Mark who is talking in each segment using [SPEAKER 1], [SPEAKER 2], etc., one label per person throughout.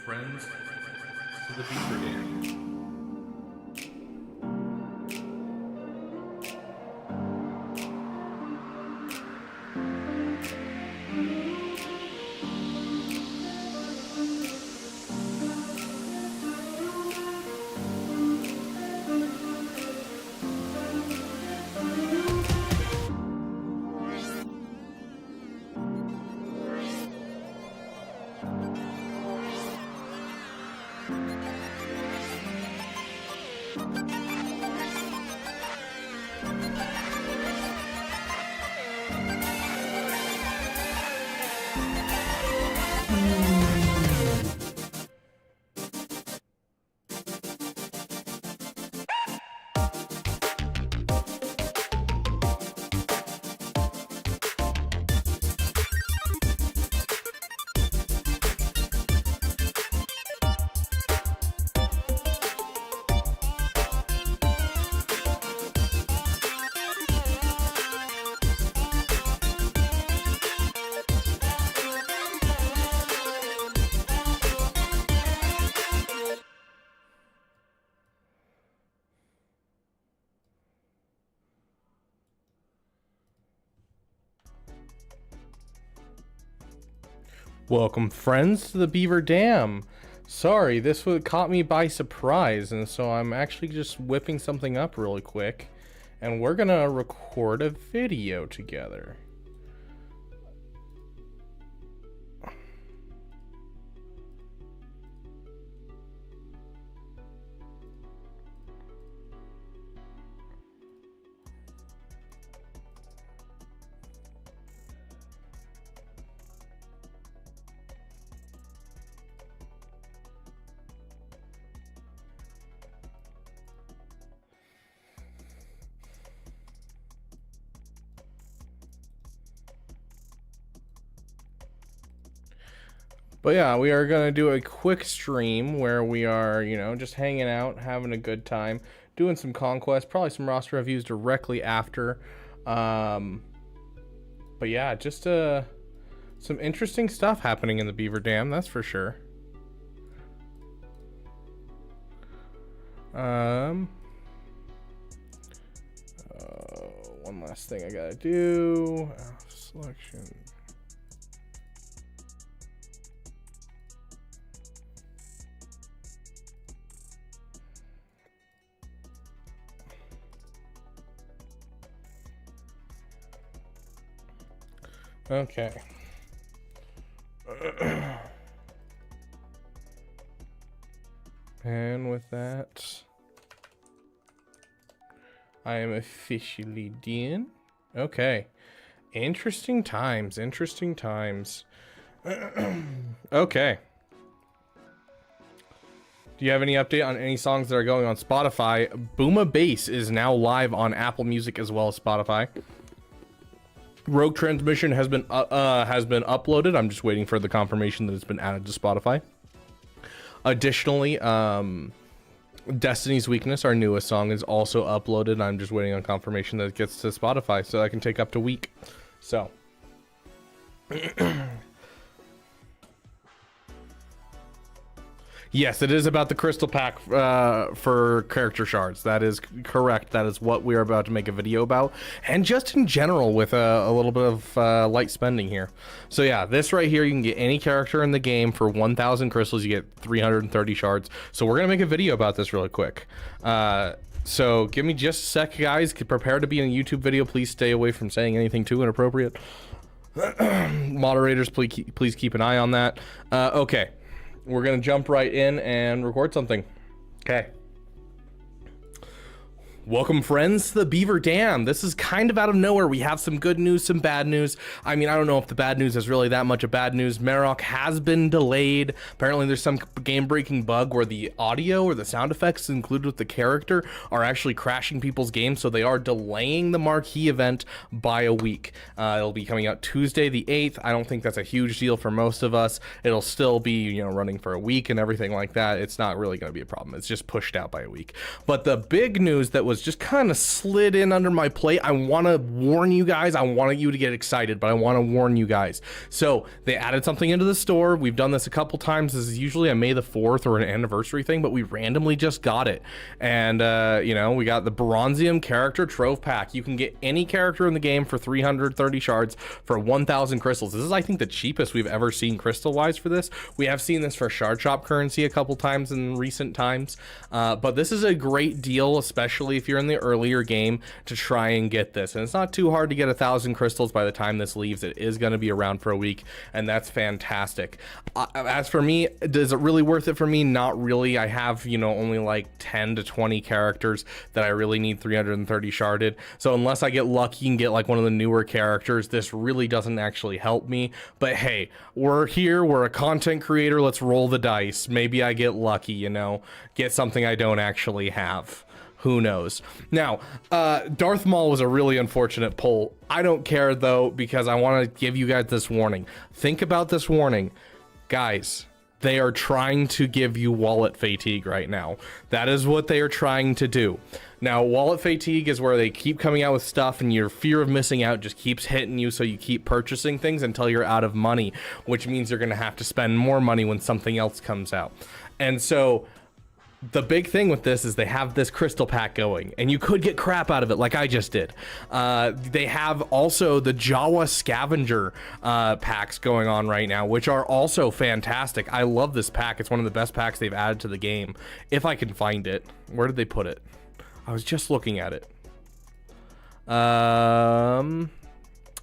[SPEAKER 1] friends to the Beaver Dam. Welcome, friends, to the Beaver Dam. Sorry, this caught me by surprise, and so I'm actually just whipping something up really quick, and we're gonna record a video together. But yeah, we are going to do a quick stream where we are, you know, just hanging out, having a good time, doing some Conquest, probably some roster reviews directly after. But yeah, just some interesting stuff happening in the Beaver Dam, that's for sure. One last thing I gotta do. Selection. Okay. And with that, I am officially done. Okay. Interesting times, interesting times. Okay. Do you have any update on any songs that are going on Spotify? Booma Bass is now live on Apple Music as well as Spotify. Rogue Transmission has been uploaded. I'm just waiting for the confirmation that it's been added to Spotify. Additionally, Destiny's Weakness, our newest song, is also uploaded. I'm just waiting on confirmation that it gets to Spotify, so that can take up to a week. So yes, it is about the crystal pack for character shards. That is correct. That is what we are about to make a video about, and just in general with a little bit of light spending here. So yeah, this right here, you can get any character in the game for 1,000 crystals. You get 330 shards. So we're gonna make a video about this really quick. So give me just a sec, guys. Get prepared to be in a YouTube video. Please stay away from saying anything too inappropriate. Moderators, please keep an eye on that. Okay. We're gonna jump right in and record something. Okay. Welcome, friends, to the Beaver Dam. This is kind of out of nowhere. We have some good news, some bad news. I mean, I don't know if the bad news is really that much of bad news. Marok has been delayed. Apparently, there's some game-breaking bug where the audio or the sound effects included with the character are actually crashing people's games, so they are delaying the marquee event by a week. It'll be coming out Tuesday the 8th. I don't think that's a huge deal for most of us. It'll still be, you know, running for a week and everything like that. It's not really going to be a problem. It's just pushed out by a week. But the big news that was news just kind of slid in under my plate. I want to warn you guys. I want you to get excited, but I want to warn you guys. So they added something into the store. We've done this a couple times. This is usually a May the 4th or an anniversary thing, but we randomly just got it. And, you know, we got the Bronzium character trove pack. You can get any character in the game for 330 shards for 1,000 crystals. This is, I think, the cheapest we've ever seen crystal-wise for this. We have seen this for shard shop currency a couple times in recent times, but this is a great deal, especially if you're in the earlier game, to try and get this. And it's not too hard to get 1,000 crystals by the time this leaves. It is going to be around for a week, and that's fantastic. As for me, is it really worth it for me? Not really. I have, you know, only like 10 to 20 characters that I really need 330 sharded. So unless I get lucky and get like one of the newer characters, this really doesn't actually help me. But hey, we're here. We're a content creator. Let's roll the dice. Maybe I get lucky, you know, get something I don't actually have. Who knows? Now, Darth Maul was a really unfortunate pull. I don't care though, because I want to give you guys this warning. Think about this warning. Guys, they are trying to give you wallet fatigue right now. That is what they are trying to do. Now, wallet fatigue is where they keep coming out with stuff and your fear of missing out just keeps hitting you, so you keep purchasing things until you're out of money, which means you're going to have to spend more money when something else comes out. And so the big thing with this is they have this crystal pack going, and you could get crap out of it like I just did. They have also the Jawa scavenger packs going on right now, which are also fantastic. I love this pack. It's one of the best packs they've added to the game. If I can find it. Where did they put it? I was just looking at it. Yeah,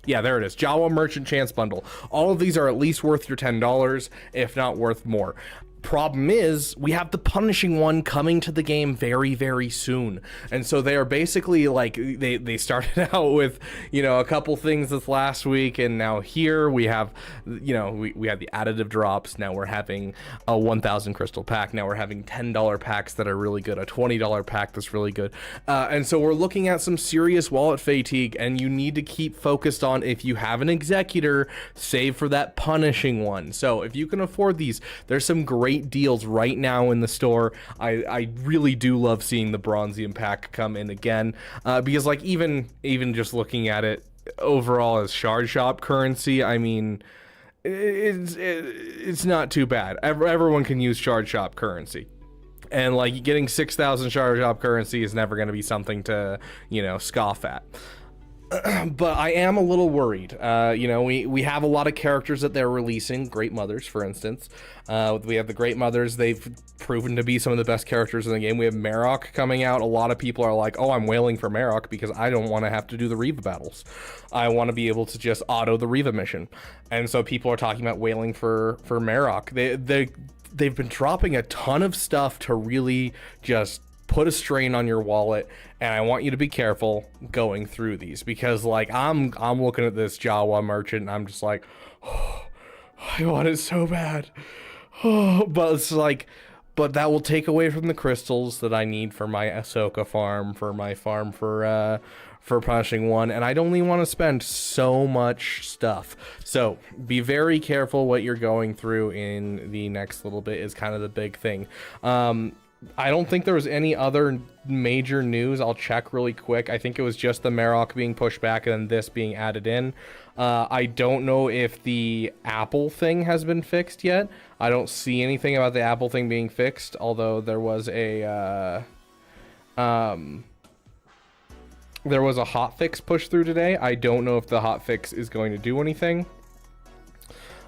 [SPEAKER 1] there it is. Jawa Merchant Chance Bundle. All of these are at least worth your $10, if not worth more. Problem is, we have the Punishing One coming to the game very, very soon. And so they are basically like, they started out with, you know, a couple things this last week, and now here we have, you know, we have the additive drops. Now we're having a 1,000 crystal pack. Now we're having $10 packs that are really good, a $20 pack that's really good. And so we're looking at some serious wallet fatigue, and you need to keep focused on, if you have an executor, save for that Punishing One. So if you can afford these, there's some great deals right now in the store. I really do love seeing the Bronzium pack come in again, because like even just looking at it overall as shard shop currency, I mean, it's not too bad. Everyone can use shard shop currency. And like getting 6,000 shard shop currency is never going to be something to, you know, scoff at. But I am a little worried. You know, we have a lot of characters that they're releasing. Great Mothers, for instance. We have the Great Mothers. They've proven to be some of the best characters in the game. We have Marok coming out. A lot of people are like, oh, I'm wailing for Marok because I don't want to have to do the Reva battles. I want to be able to just auto the Reva mission. And so people are talking about wailing for Marok. They've been dropping a ton of stuff to really just put a strain on your wallet, and I want you to be careful going through these, because like I'm looking at this Jawa merchant and I'm just like, oh, I want it so bad. Oh, but it's like, but that will take away from the crystals that I need for my Ahsoka farm, for my farm for Punishing One, and I don't even want to spend so much stuff. So be very careful what you're going through in the next little bit is kind of the big thing. I don't think there was any other major news. I'll check really quick. I think it was just the Marok being pushed back and then this being added in. I don't know if the Apple thing has been fixed yet. I don't see anything about the Apple thing being fixed, although there was a hotfix pushed through today. I don't know if the hotfix is going to do anything.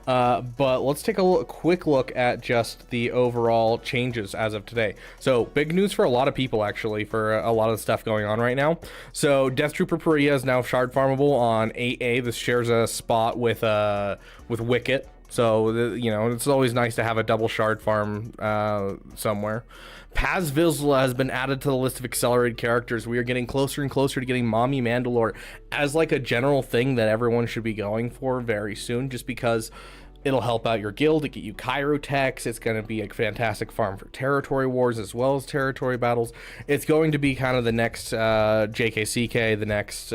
[SPEAKER 1] But let's take a quick look at just the overall changes as of today. So big news for a lot of people, actually, for a lot of the stuff going on right now. So Death Trooper Perea is now shard farmable on 8A. This shares a spot with Wicket. So, you know, it's always nice to have a double shard farm somewhere. Paz Vizsla has been added to the list of accelerated characters. We are getting closer and closer to getting Mommy Mandalore as like a general thing that everyone should be going for very soon, just because it'll help out your guild to get you Chirotechs. It's going to be a fantastic farm for territory wars as well as territory battles. It's going to be kind of the next JKCK, the next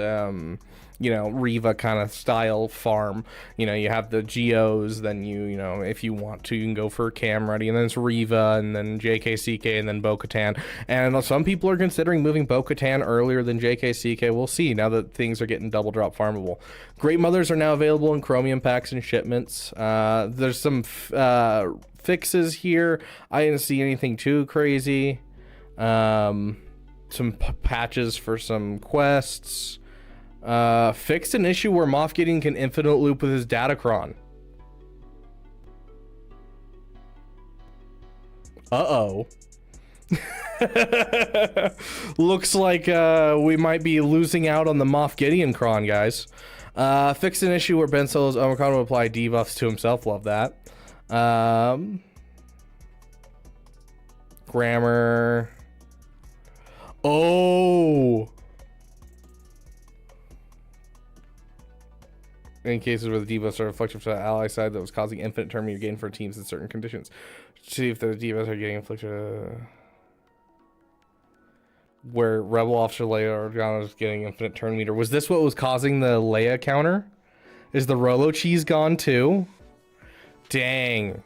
[SPEAKER 1] you know, Riva kind of style farm. You know, you have the Geos, then you know, if you want to, you can go for Cam Ready, and then it's Riva, and then JKCK, and then Bo-Katan. And some people are considering moving Bo-Katan earlier than JKCK. We'll see now that things are getting double drop farmable. Great Mothers are now available in Chromium packs and shipments. There's some fixes here. I didn't see anything too crazy. Some patches for some quests. Fixed an issue where Moff Gideon can infinite loop with his Datacron. Uh-oh. Looks like we might be losing out on the Moff Gideon cron, guys. Fixed an issue where Ben Solo's Omicron will apply debuffs to himself. Love that. Grammar. Oh. In cases where the debuffs are reflected to the ally side that was causing infinite turn meter gain for teams in certain conditions. See if the debuffs are getting inflicted. Where Rebel Officer Leia Organa is getting infinite turn meter. Was this what was causing the Leia counter? Is the Rolo cheese gone too? Dang.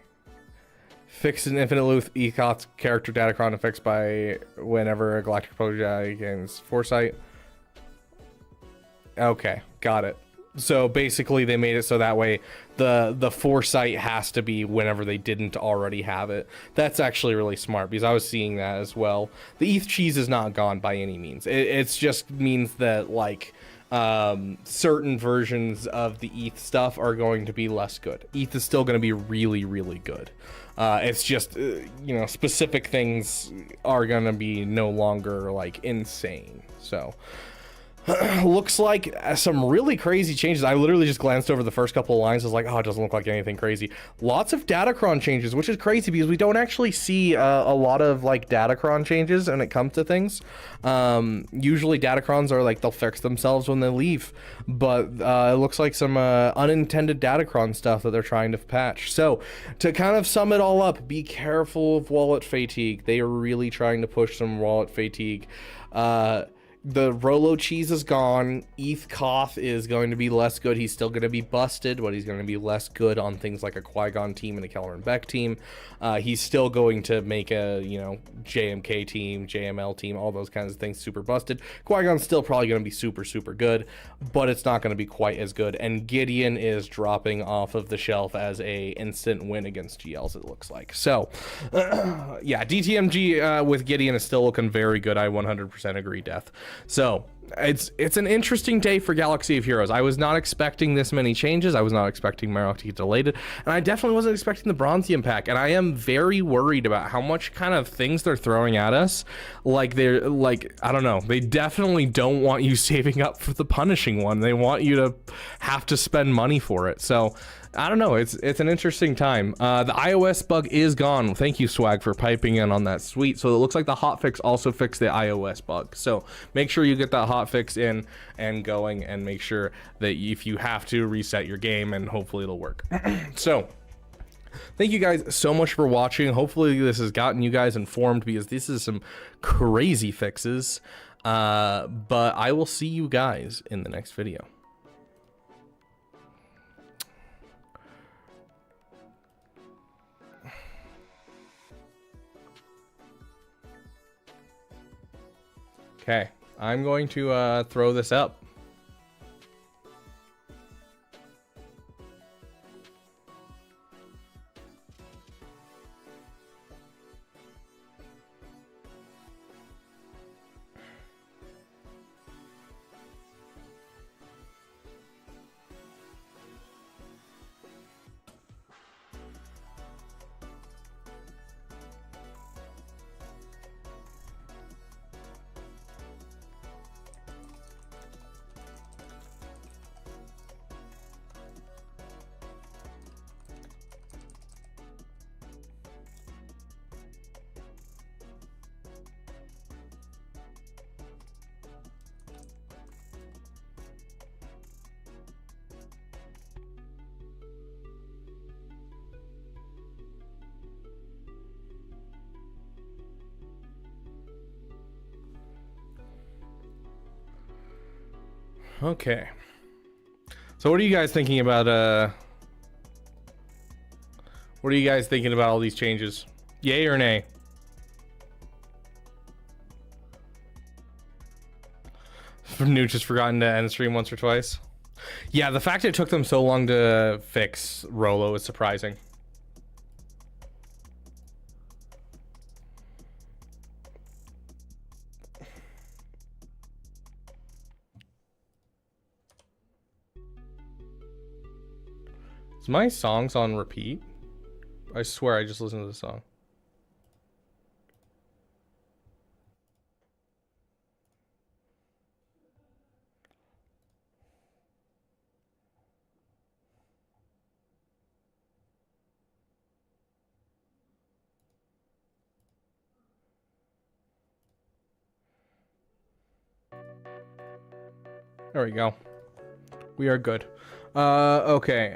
[SPEAKER 1] Fixed an infinite loop Ecot's character Datacron effects by whenever a galactic project gains foresight. Okay, got it. So basically they made it so that way the foresight has to be whenever they didn't already have it. That's actually really smart because I was seeing that as well. The ETH cheese is not gone by any means. It's just means that like certain versions of the ETH stuff are going to be less good. ETH is still going to be really, really good. It's just, you know, specific things are going to be no longer like insane. So looks like some really crazy changes. I literally just glanced over the first couple of lines. I was like, oh, it doesn't look like anything crazy. Lots of Datacron changes, which is crazy because we don't actually see a lot of like Datacron changes when it comes to things. Usually Datacrons are like they'll fix themselves when they leave, but it looks like some unintended Datacron stuff that they're trying to patch. So to kind of sum it all up, be careful of wallet fatigue. They are really trying to push some wallet fatigue. The Rolo cheese is gone. ETH Koth is going to be less good. He's still going to be busted, but he's going to be less good on things like a Qui-Gon team and a Kelleran Beck team. He's still going to make a, you know, JMK team, JML team, all those kinds of things super busted. Qui-Gon's still probably going to be super, super good, but it's not going to be quite as good. And Gideon is dropping off of the shelf as a instant win against GLs, it looks like. So, yeah, DTMG with Gideon is still looking very good. I 100% agree, Death. So it's an interesting day for Galaxy of Heroes. I was not expecting this many changes. I was not expecting Marok to get delayed, and I definitely wasn't expecting the Bronzium pack. And I am very worried about how much kind of things they're throwing at us. Like they're like, I don't know. They definitely don't want you saving up for the punishing one. They want you to have to spend money for it. So I don't know. It's an interesting time. The iOS bug is gone. Thank you, Swag, for piping in on that. Sweet. So it looks like the hotfix also fixed the iOS bug. So make sure you get that hotfix in and going, and make sure that if you have to, reset your game, and hopefully it'll work. So thank you guys so much for watching. Hopefully this has gotten you guys informed, because this is some crazy fixes. But I will see you guys in the next video. Okay, I'm going to throw this up. Okay. So what are you guys thinking about what are you guys thinking about all these changes? Yay or nay? Nooch has forgotten to end stream once or twice. Yeah, the fact it took them so long to fix Rolo is surprising. Is my songs on repeat? I swear I just listened to the song. There we go. We are good. Okay.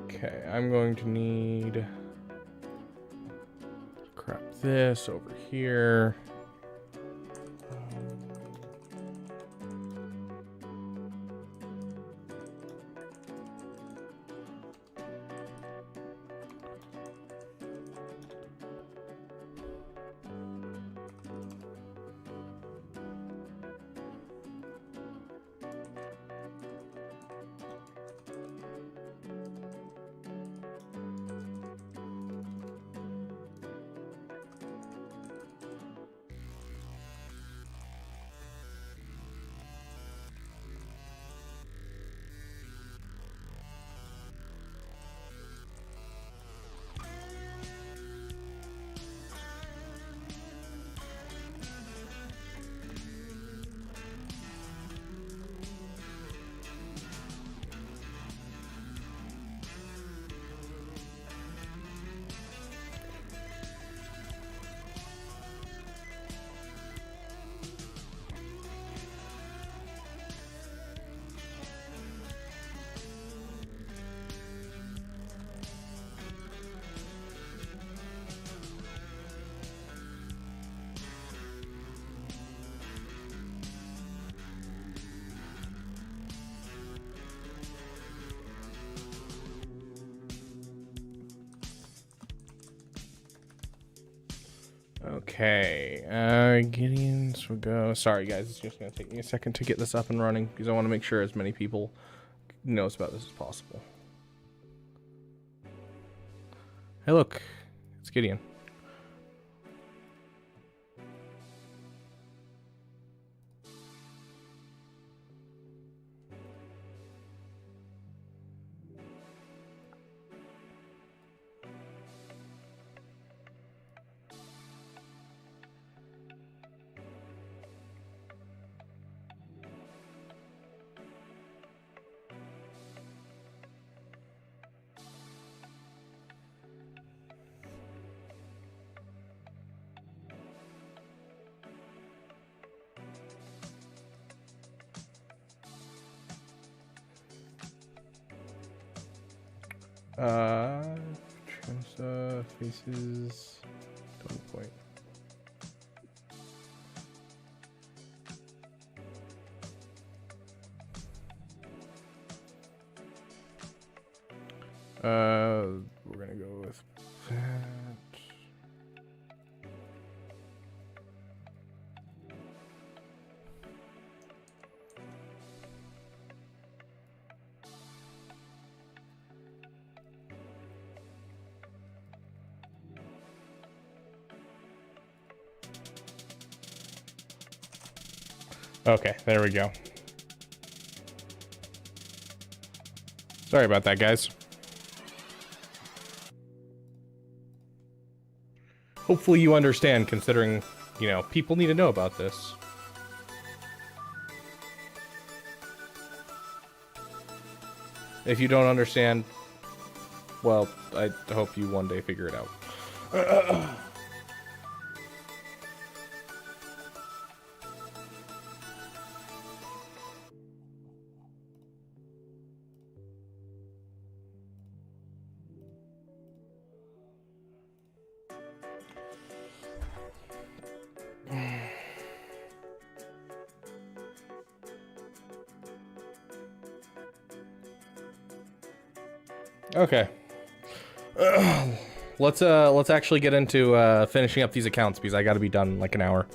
[SPEAKER 1] Okay, I'm going to need crap this over here. Okay, Gideon's will go. Sorry guys, it's just gonna take me a second to get this up and running because I want to make sure as many people knows about this as possible. Hey look, it's Gideon. Faces, double point. We're gonna go with that. Okay, there we go. Sorry about that, guys. Hopefully you understand, considering, you know, people need to know about this. If you don't understand, well, I hope you one day figure it out. Okay. Let's actually get into finishing up these accounts because I got to be done in like an hour.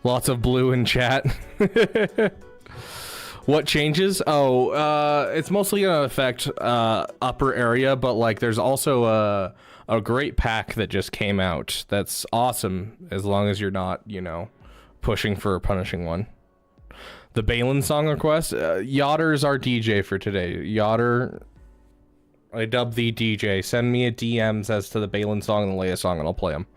[SPEAKER 1] Lots of blue in chat. What changes? Oh, it's mostly gonna affect upper area, but like there's also a great pack that just came out that's awesome as long as you're not, you know, pushing for a punishing one. The Balin song request. Yotter's our DJ for today. Yotter, I dub thee DJ. Send me a DM as to the Balin song and the Leia song and I'll play them.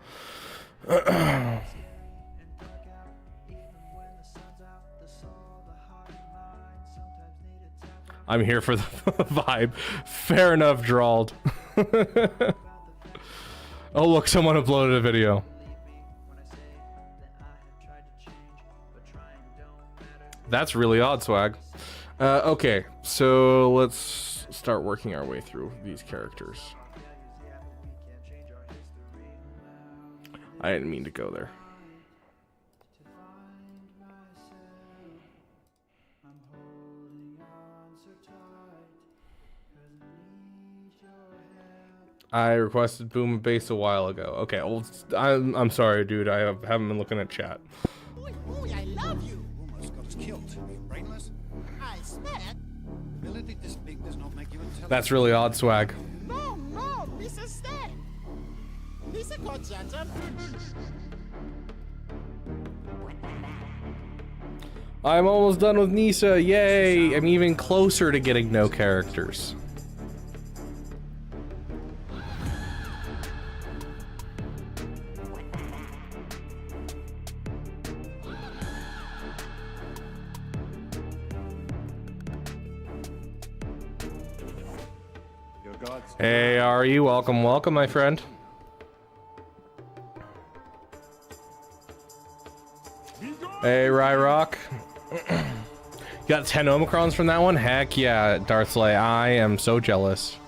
[SPEAKER 1] I'm here for the vibe. Fair enough, drawled. Oh look, someone uploaded a video. That's really odd, swag. Okay, so let's start working our way through these characters. I didn't mean to go there. I requested Boom Base a while ago. Okay, well, I'm sorry, dude. I haven't been looking at chat.
[SPEAKER 2] Boy, I love you. Almost got us killed. Brainless? I swear. Ability this big does not make you intelligent.
[SPEAKER 1] That's really odd, swag.
[SPEAKER 2] No, Mr. Stan. Mr. Conchanta.
[SPEAKER 1] I'm almost done with Nisa. Yay! I'm even closer to getting no characters. Hey, are you? Welcome, my friend. Hey, Ryrock. You got 10 Omicrons from that one? Heck yeah, Darthley. I am so jealous.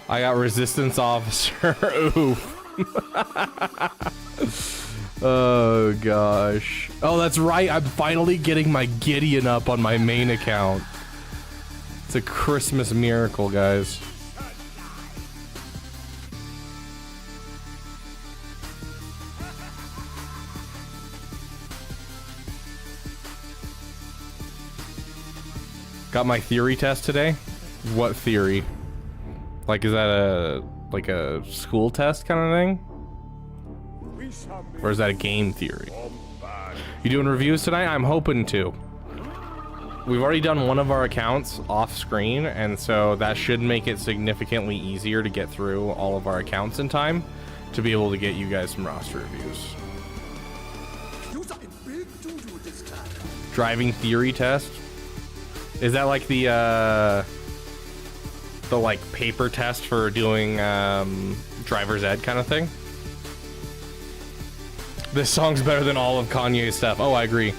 [SPEAKER 1] I got Resistance Officer. Oof. Oh gosh. Oh, that's right. I'm finally getting my Gideon up on my main account. It's a Christmas miracle, guys. Got my theory test today. What theory? Like, is that a school test kind of thing? Or is that a game theory? You doing reviews tonight? I'm hoping to. We've already done one of our accounts off screen, and so that should make it significantly easier to get through all of our accounts in time to be able to get you guys some roster reviews. Driving theory test? Is that like the like paper test for doing driver's ed kind of thing? This song's better than all of Kanye's stuff. Oh, I agree.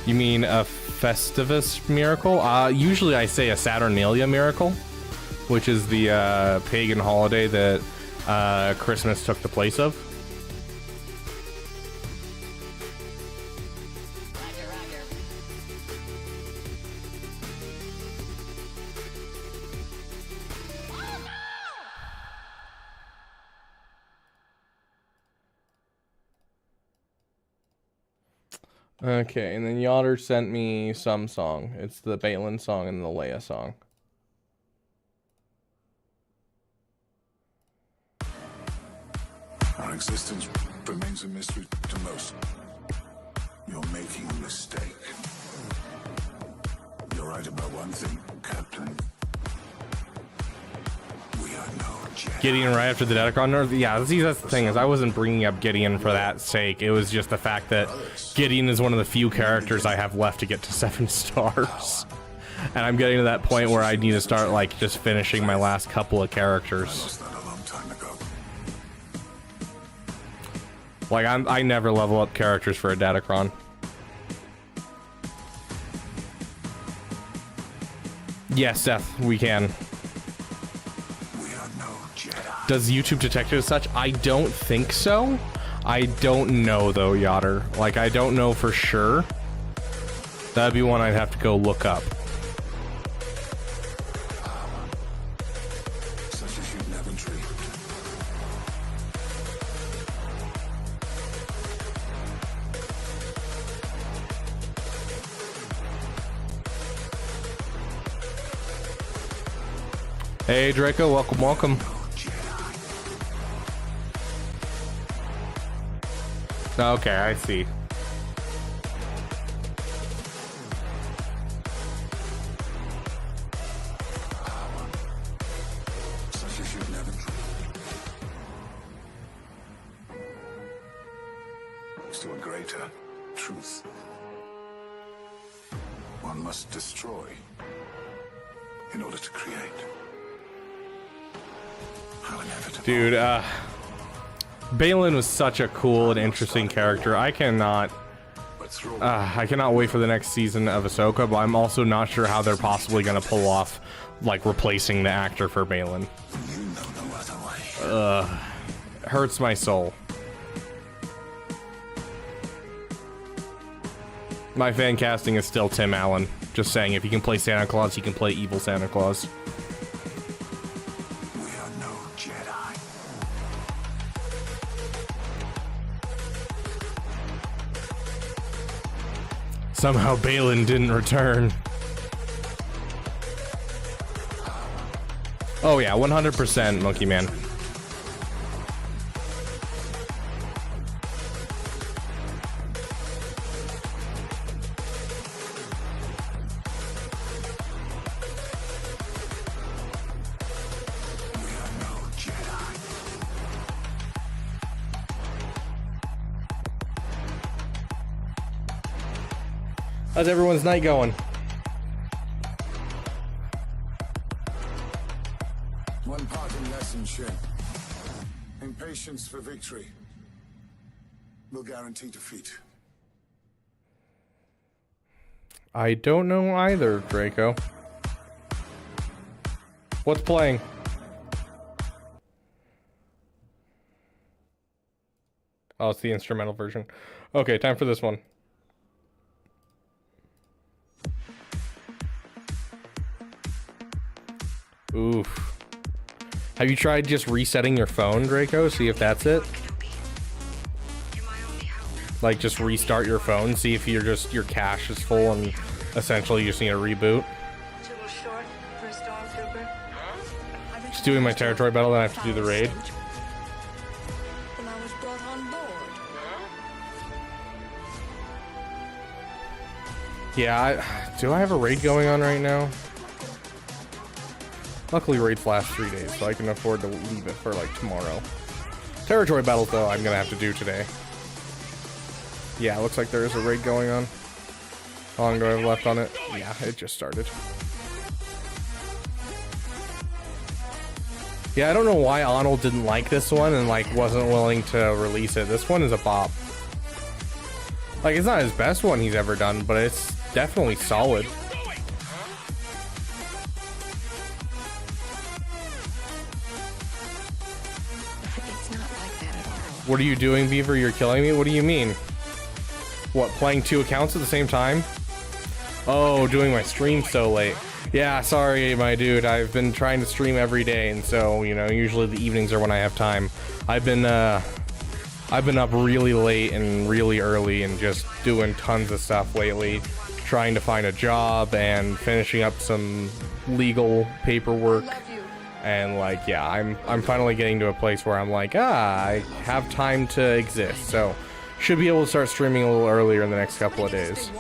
[SPEAKER 1] You mean a Festivus miracle? Usually I say a Saturnalia miracle, which is the pagan holiday that Christmas took the place of. Okay, and then Yotter sent me some song. It's the Balin song and the Leia song.
[SPEAKER 3] Our existence remains a mystery to most. You're making a mistake. You're right about one thing, Captain. We are no Jedi.
[SPEAKER 1] Gideon right after the Datacron nerf? Yeah, see, that's the thing, is I wasn't bringing up Gideon for that sake. It was just the fact that Gideon is one of the few characters I have left to get to 7 stars. And I'm getting to that point where I need to start, like, just finishing my last couple of characters. Like, I never level up characters for a Datacron. Yes, Seth, we can. Does YouTube detect it as such? I don't think so. I don't know though, Yotter. Like, I don't know for sure. That'd be one I'd have to go look up.
[SPEAKER 3] Such as you've never dreamed.
[SPEAKER 1] Hey, Draco, welcome, welcome. Okay, I see.
[SPEAKER 3] Such as you've never dreamed. To a greater truth. One must destroy in order to create. How inevitable.
[SPEAKER 1] Dude, Balin was such a cool and interesting character. I cannot wait for the next season of Ahsoka, but I'm also not sure how they're possibly gonna pull off, like, replacing the actor for Balin.
[SPEAKER 3] You know no other way.
[SPEAKER 1] Hurts my soul. My fan casting is still Tim Allen. Just saying, if he can play Santa Claus, he can play evil Santa Claus.
[SPEAKER 3] We are no Jedi.
[SPEAKER 1] Somehow Balin didn't return. Oh yeah, 100% Monkey Man.
[SPEAKER 3] We are no Jedi.
[SPEAKER 1] How's everyone's night going?
[SPEAKER 3] One parting lesson, Shin. Impatience for victory will guarantee defeat.
[SPEAKER 1] I don't know either, Draco. What's playing? Oh, it's the instrumental version. Okay, time for this one. Oof. Have you tried just resetting your phone, Draco? See if that's it? Like, just restart your phone, see if your cache is full and essentially you just need a reboot. Just doing my territory battle, then I have to do the raid. Yeah, do I have a raid going on right now? Luckily, raids last 3 days, so I can afford to leave it for, like, tomorrow. Territory battles, though, I'm gonna have to do today. Yeah, looks like there is a raid going on. How long do I have left on it? Yeah, it just started. Yeah, I don't know why Arnold didn't like this one and, like, wasn't willing to release it. This one is a bop. Like, it's not his best one he's ever done, but it's definitely solid. What are you doing, Beaver? You're killing me? What do you mean? What, playing 2 accounts at the same time? Oh, doing my stream so late. Yeah, sorry, my dude. I've been trying to stream every day, and so, you know, usually the evenings are when I have time. I've been up really late and really early and just doing tons of stuff lately. Trying to find a job and finishing up some legal paperwork. And like, yeah, I'm finally getting to a place where I'm like, I have time to exist. So should be able to start streaming a little earlier in the next couple of days.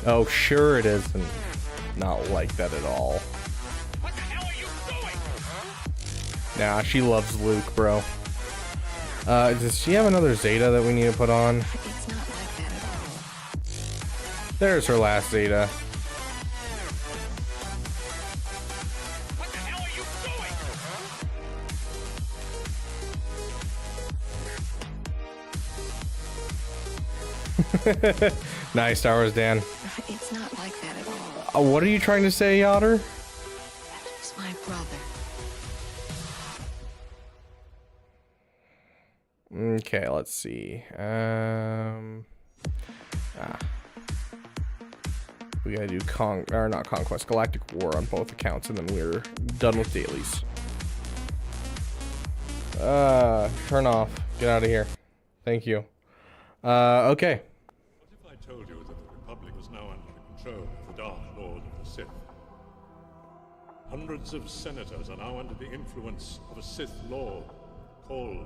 [SPEAKER 1] Oh, sure it isn't. Not like that at all. What the hell are you doing? Nah, she loves Luke, bro. Does she have another Zeta that we need to put on? There's her last Zeta.
[SPEAKER 4] What the hell are you doing?
[SPEAKER 1] Nice, Star Wars Dan.
[SPEAKER 5] It's not like that at all.
[SPEAKER 1] What are you trying to say, Yotter?
[SPEAKER 5] It's my brother.
[SPEAKER 1] Okay, let's see. We gotta do not Conquest, Galactic War on both accounts, and then we're done with dailies. Turn off. Get out of here. Thank you. Okay.
[SPEAKER 6] What if I told you that the Republic was now under the control of the Dark Lord of the Sith? Hundreds of senators are now under the influence of a Sith lord called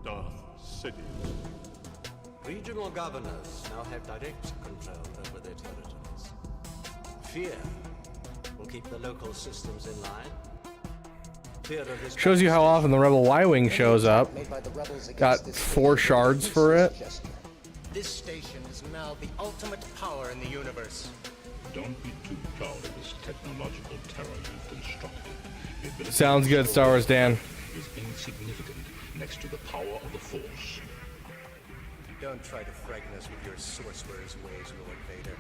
[SPEAKER 6] Darth Sidious.
[SPEAKER 7] Regional governors now have direct control over their territories. Fear will keep the local systems in line. Fear of this
[SPEAKER 1] Shows you how often the Rebel Y-Wing shows up. Got 4 shards for it.
[SPEAKER 8] This station is now the ultimate power in the universe.
[SPEAKER 9] Don't be too proud of this technological terror you've constructed. The ability
[SPEAKER 1] Sounds good, Star Wars Dan.
[SPEAKER 9] is insignificant next to the power of the Force.
[SPEAKER 8] Don't try to frighten us with your sorcerer's ways, Lord Vader.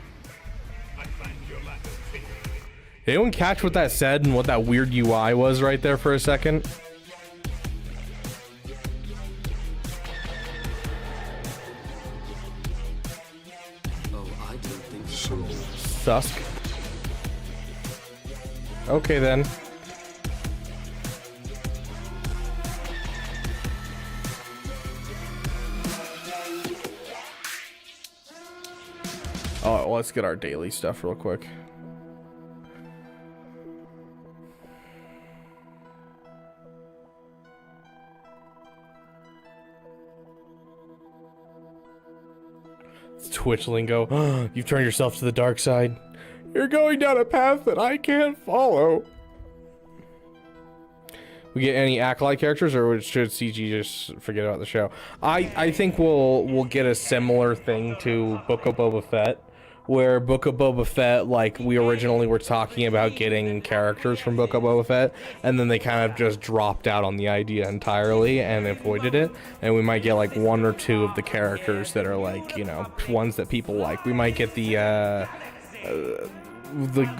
[SPEAKER 9] I find your lack of faith.
[SPEAKER 1] Did anyone catch what that said and what that weird UI was right there for a second?
[SPEAKER 7] Oh, I don't think so.
[SPEAKER 1] Susk. Okay then. Oh, let's get our daily stuff real quick. It's Twitch lingo. You've turned yourself to the dark side. You're going down a path that I can't follow. We get any acolyte characters, or should CG just forget about the show? I think we'll get a similar thing to Book of Boba Fett, where Book of Boba Fett, like, we originally were talking about getting characters from Book of Boba Fett, and then they kind of just dropped out on the idea entirely and avoided it, and we might get like 1 or 2 of the characters that are, like, you know, ones that people like. We might get the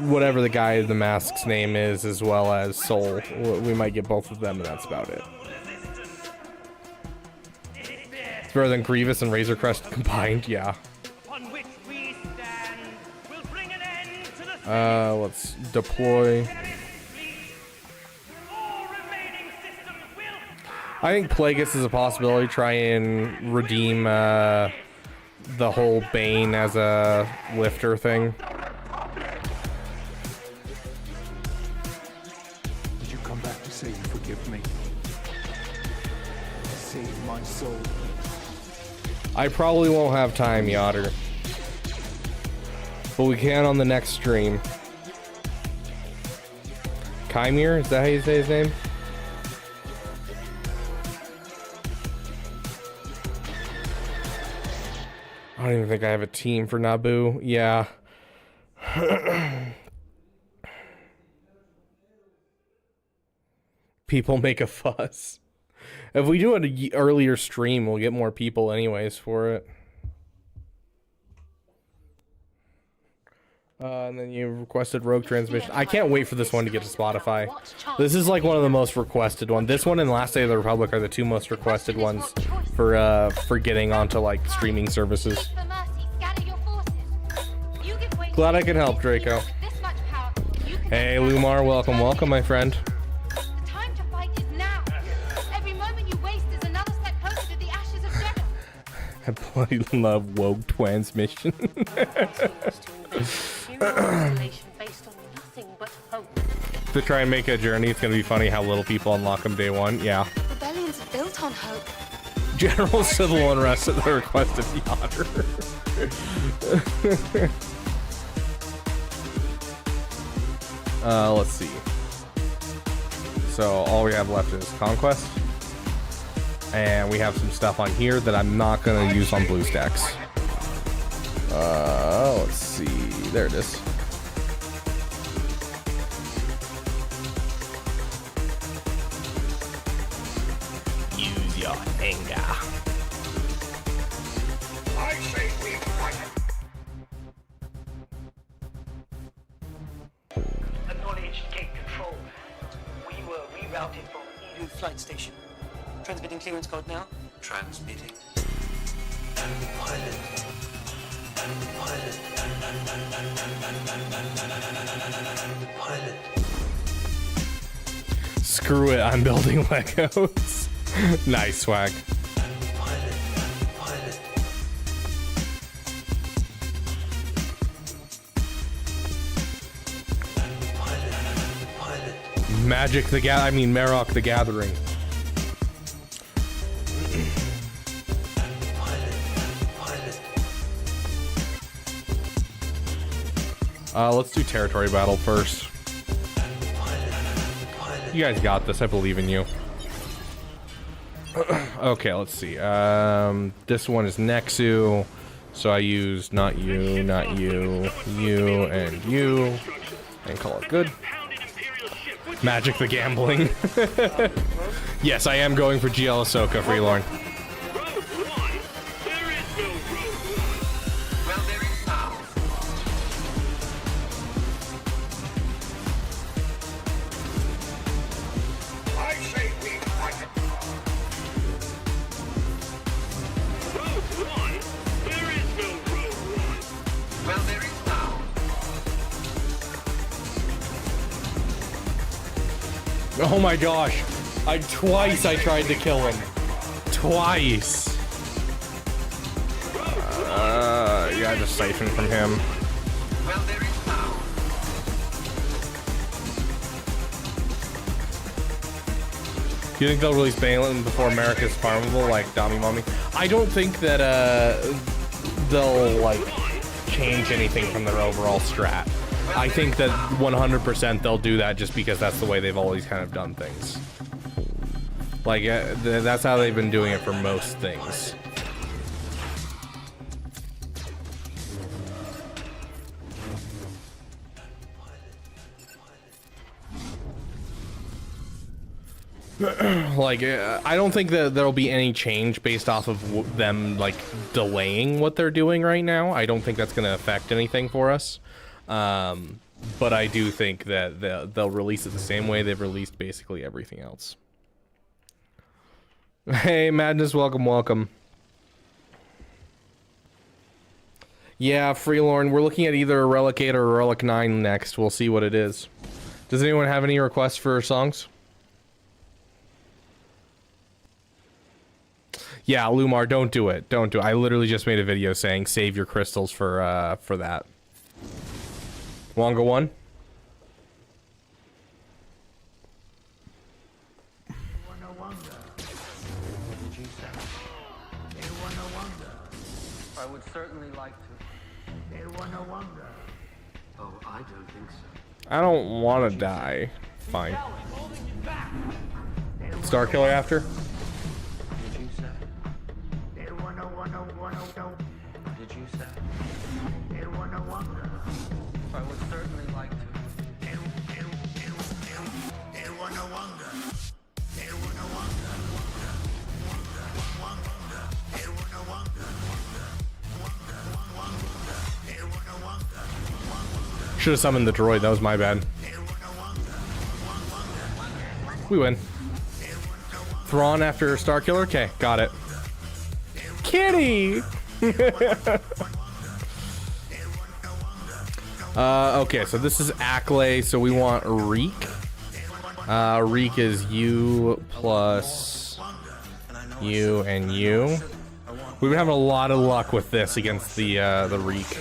[SPEAKER 1] whatever the guy in the mask's name is, as well as Soul. We might get both of them, and that's about it. It's better than Grievous and Razor Crest combined, yeah.
[SPEAKER 4] On which we stand will bring an end to the
[SPEAKER 1] Let's deploy.
[SPEAKER 4] all remaining systems will
[SPEAKER 1] I think Plagueis is a possibility. Try and redeem the whole Bane as a lifter thing.
[SPEAKER 3] Did you come back to say you forgive me? Save my soul.
[SPEAKER 1] I probably won't have time, Yotter. But we can on the next stream. Chimere? Is that how you say his name? I don't even think I have a team for Naboo. Yeah. People make a fuss. If we do an earlier stream, we'll get more people anyways for it. And then you requested Rogue Transmission. I can't wait for this one to get to Spotify. This is like one of the most requested ones. This one and Last Day of the Republic are the 2 most requested ones for getting onto like streaming services. Glad I could help, Draco. Hey, Lumar, welcome, welcome, my friend.
[SPEAKER 10] The time to fight is now. Every moment you waste is another step closer to the ashes of Jedi.
[SPEAKER 1] I bloody love Rogue Transmission.
[SPEAKER 10] Based on nothing but hope.
[SPEAKER 1] To try and make a journey, it's gonna be funny how little people unlock them day 1. Yeah.
[SPEAKER 10] Rebellions are built on hope.
[SPEAKER 1] General civil unrest at the request of the Otter. Let's see. So all we have left is Conquest. And we have some stuff on here that I'm not gonna use on BlueStacks. Let's see. There it is. Use your anger.
[SPEAKER 9] I say we fight.
[SPEAKER 11] Acknowledged gate control. We were rerouted from EU flight station. Transmitting clearance code now.
[SPEAKER 7] Transmitting. Pilot. Pilot. Pilot.
[SPEAKER 1] Screw it, I'm building Legos. Nice swag.
[SPEAKER 7] Pilot. Pilot. Pilot.
[SPEAKER 1] Magic the Marok the Gathering. Let's do territory battle first. You guys got this. I believe in you. Okay, let's see. This one is Nexu, so I use not you, not you, you, and you, and call it good. Magic the Gambling. Yes, I am going for GL Ahsoka, Freelorn. Oh my gosh. Twice I tried to kill him. Twice. Yeah, just siphon from him. Do you think they'll release Balin before America's farmable like Dami Mommy? I don't think that they'll like change anything from their overall strat. I think that 100% they'll do that just because that's the way they've always kind of done things. Like, that's how they've been doing it for most things. Like, I don't think that there'll be any change based off of them, like, delaying what they're doing right now. I don't think that's going to affect anything for us. But I do think that they'll release it the same way they've released basically everything else. Hey, Madness, welcome, welcome. Yeah, Freelorn, we're looking at either a Relic 8 or a Relic 9 next. We'll see what it is. Does anyone have any requests for songs? Yeah, Lumar, don't do it. Don't do it. I literally just made a video saying save your crystals for that. Wonga 1?
[SPEAKER 11] I would certainly like to. Oh, I don't think so.
[SPEAKER 1] I don't want to die. Fine. Star Killer after?
[SPEAKER 11] Did you say? Did you say? I would certainly like to.
[SPEAKER 1] Should have summoned the droid. That was my bad. We win. Thrawn after Starkiller? Okay, got it. Kitty! Okay, so this is Acklay, so we want Reek. Reek is you plus you and you. We've been having a lot of luck with this against the Reek.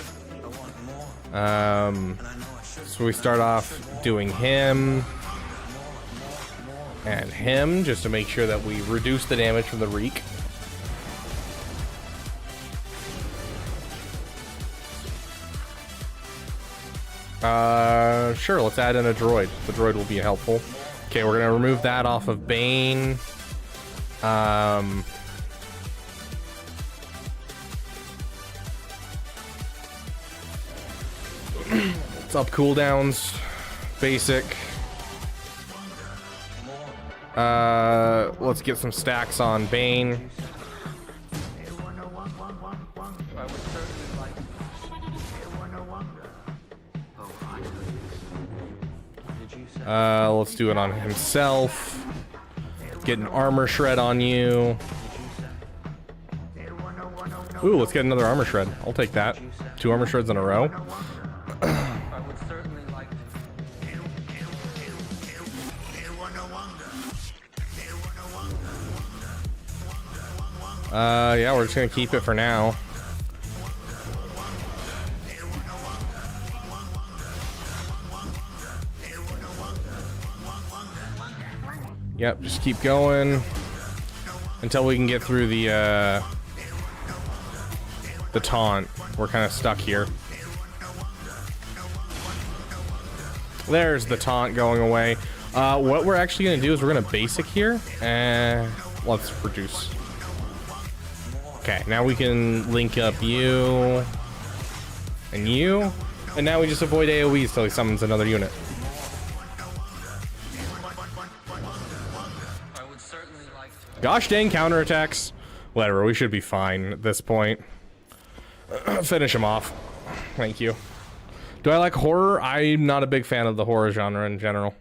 [SPEAKER 1] So we start off doing him and him just to make sure that we reduce the damage from the Reek. Sure, let's add in a droid. The droid will be helpful. Okay, we're gonna remove that off of Bane. Let's up cooldowns. Basic. Let's get some stacks on Bane. Let's do it on himself. Get an armor shred on you. Ooh, let's get another armor shred. I'll take that. 2 armor shreds in a row. Yeah, we're just gonna keep it for now. Yep, just keep going until we can get through the taunt. We're kind of stuck here. There's the taunt going away. What we're actually gonna do is we're gonna basic here and let's reduce. Okay, now we can link up you and you, and now we just avoid AoEs till he summons another unit. Gosh dang counterattacks. Whatever, we should be fine at this point. Finish him off. Thank you. Do I like horror? I'm not a big fan of the horror genre in general.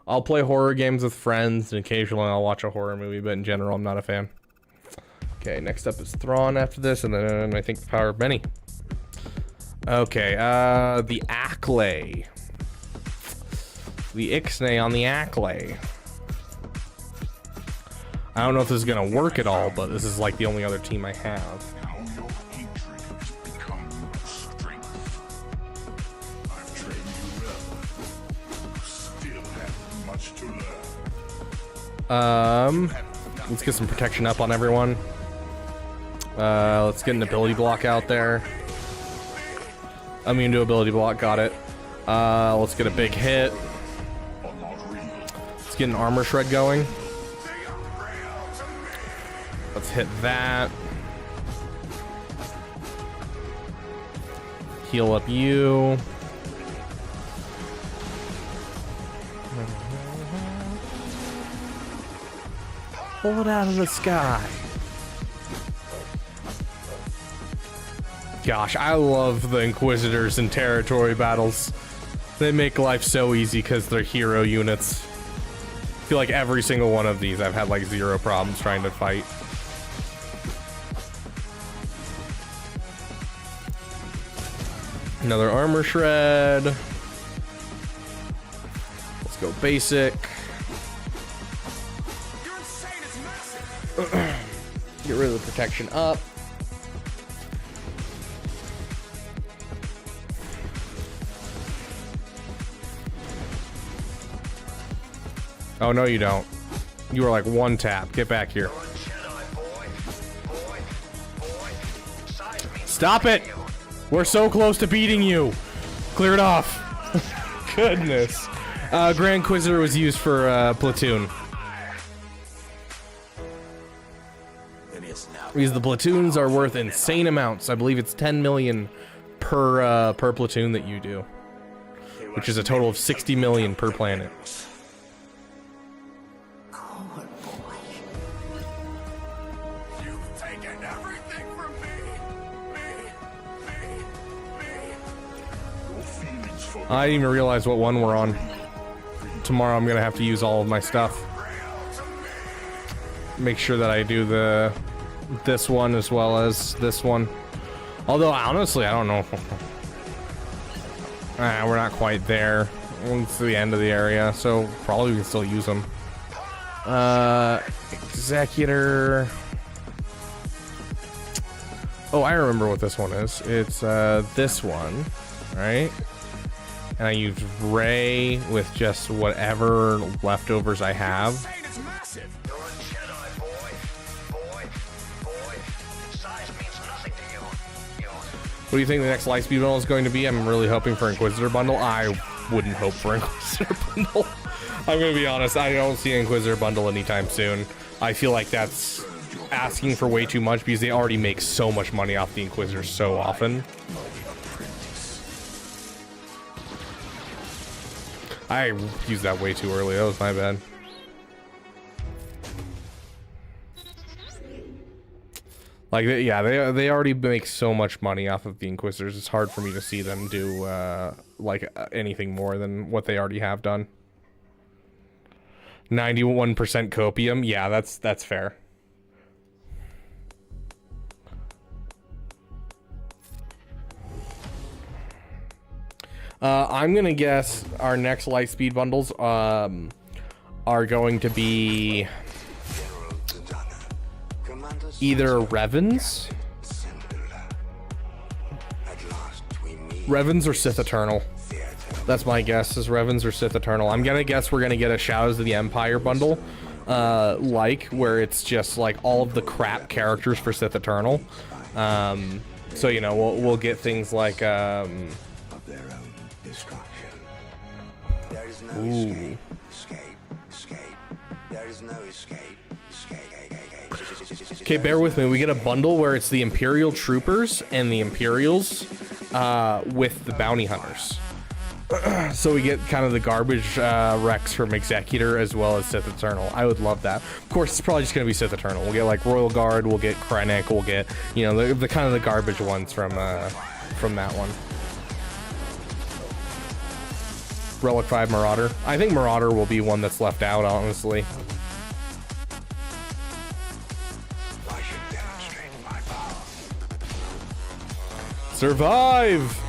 [SPEAKER 1] I'll play horror games with friends, and occasionally I'll watch a horror movie, but in general, I'm not a fan. Okay, next up is Thrawn after this, and then I think the Power of Many. Okay, the Acklay. The Ixnay on the Acklay. I don't know if this is gonna work at all, but this is like the only other team I have. Let's get some protection up on everyone. Let's get an ability block out there. Immune to ability block, got it. Let's get a big hit. Let's get an armor shred going. Let's hit that. Heal up you. Pull it out of the sky. Gosh, I love the Inquisitors in territory battles. They make life so easy because they're hero units. I feel like every single one of these I've had like 0 problems trying to fight. Another armor shred. Let's go basic. Get rid of the protection up. Oh, no, you don't. You were like 1 tap. Get back here. Stop it! We're so close to beating you. Clear it off. Goodness. Grand Inquisitor was used for platoon. Because the platoons are worth insane amounts. I believe it's 10 million per platoon that you do, which is a total of 60 million per planet. I didn't even realize what one we're on. Tomorrow I'm gonna have to use all of my stuff. Make sure that I do this one as well as this one. Although honestly, I don't know. We're not quite there. It's the end of the area, so probably we can still use them. Executor. Oh, I remember what this one is. It's this one, right? And I use Ray with just whatever leftovers I have. What do you think the next Lightspeed bundle is going to be? I'm really hoping for Inquisitor bundle. I wouldn't hope for Inquisitor bundle. I'm gonna be honest, I don't see Inquisitor bundle anytime soon. I feel like that's asking for way too much because they already make so much money off the Inquisitor so often. I used that way too early. That was my bad. Like, yeah, they already make so much money off of the Inquisitors. It's hard for me to see them do like anything more than what they already have done. 91% copium. Yeah, that's fair. I'm gonna guess our next Lightspeed bundles are going to be either Revens or Sith Eternal. That's my guess, is Revens or Sith Eternal. I'm gonna guess we're gonna get a Shadows of the Empire bundle, where it's just like all of the crap characters for Sith Eternal. So you know, we'll get things like ooh. Okay, bear with me. We get a bundle where it's the Imperial Troopers and the Imperials with the Bounty Hunters. So we get kind of the garbage Rex from Executor as well as Sith Eternal. I would love that. Of course, it's probably just going to be Sith Eternal. We'll get like Royal Guard, we'll get Krennic, we'll get, you know, the kind of the garbage ones from that one. Relic 5 Marauder. I think Marauder will be one that's left out, honestly. Survive!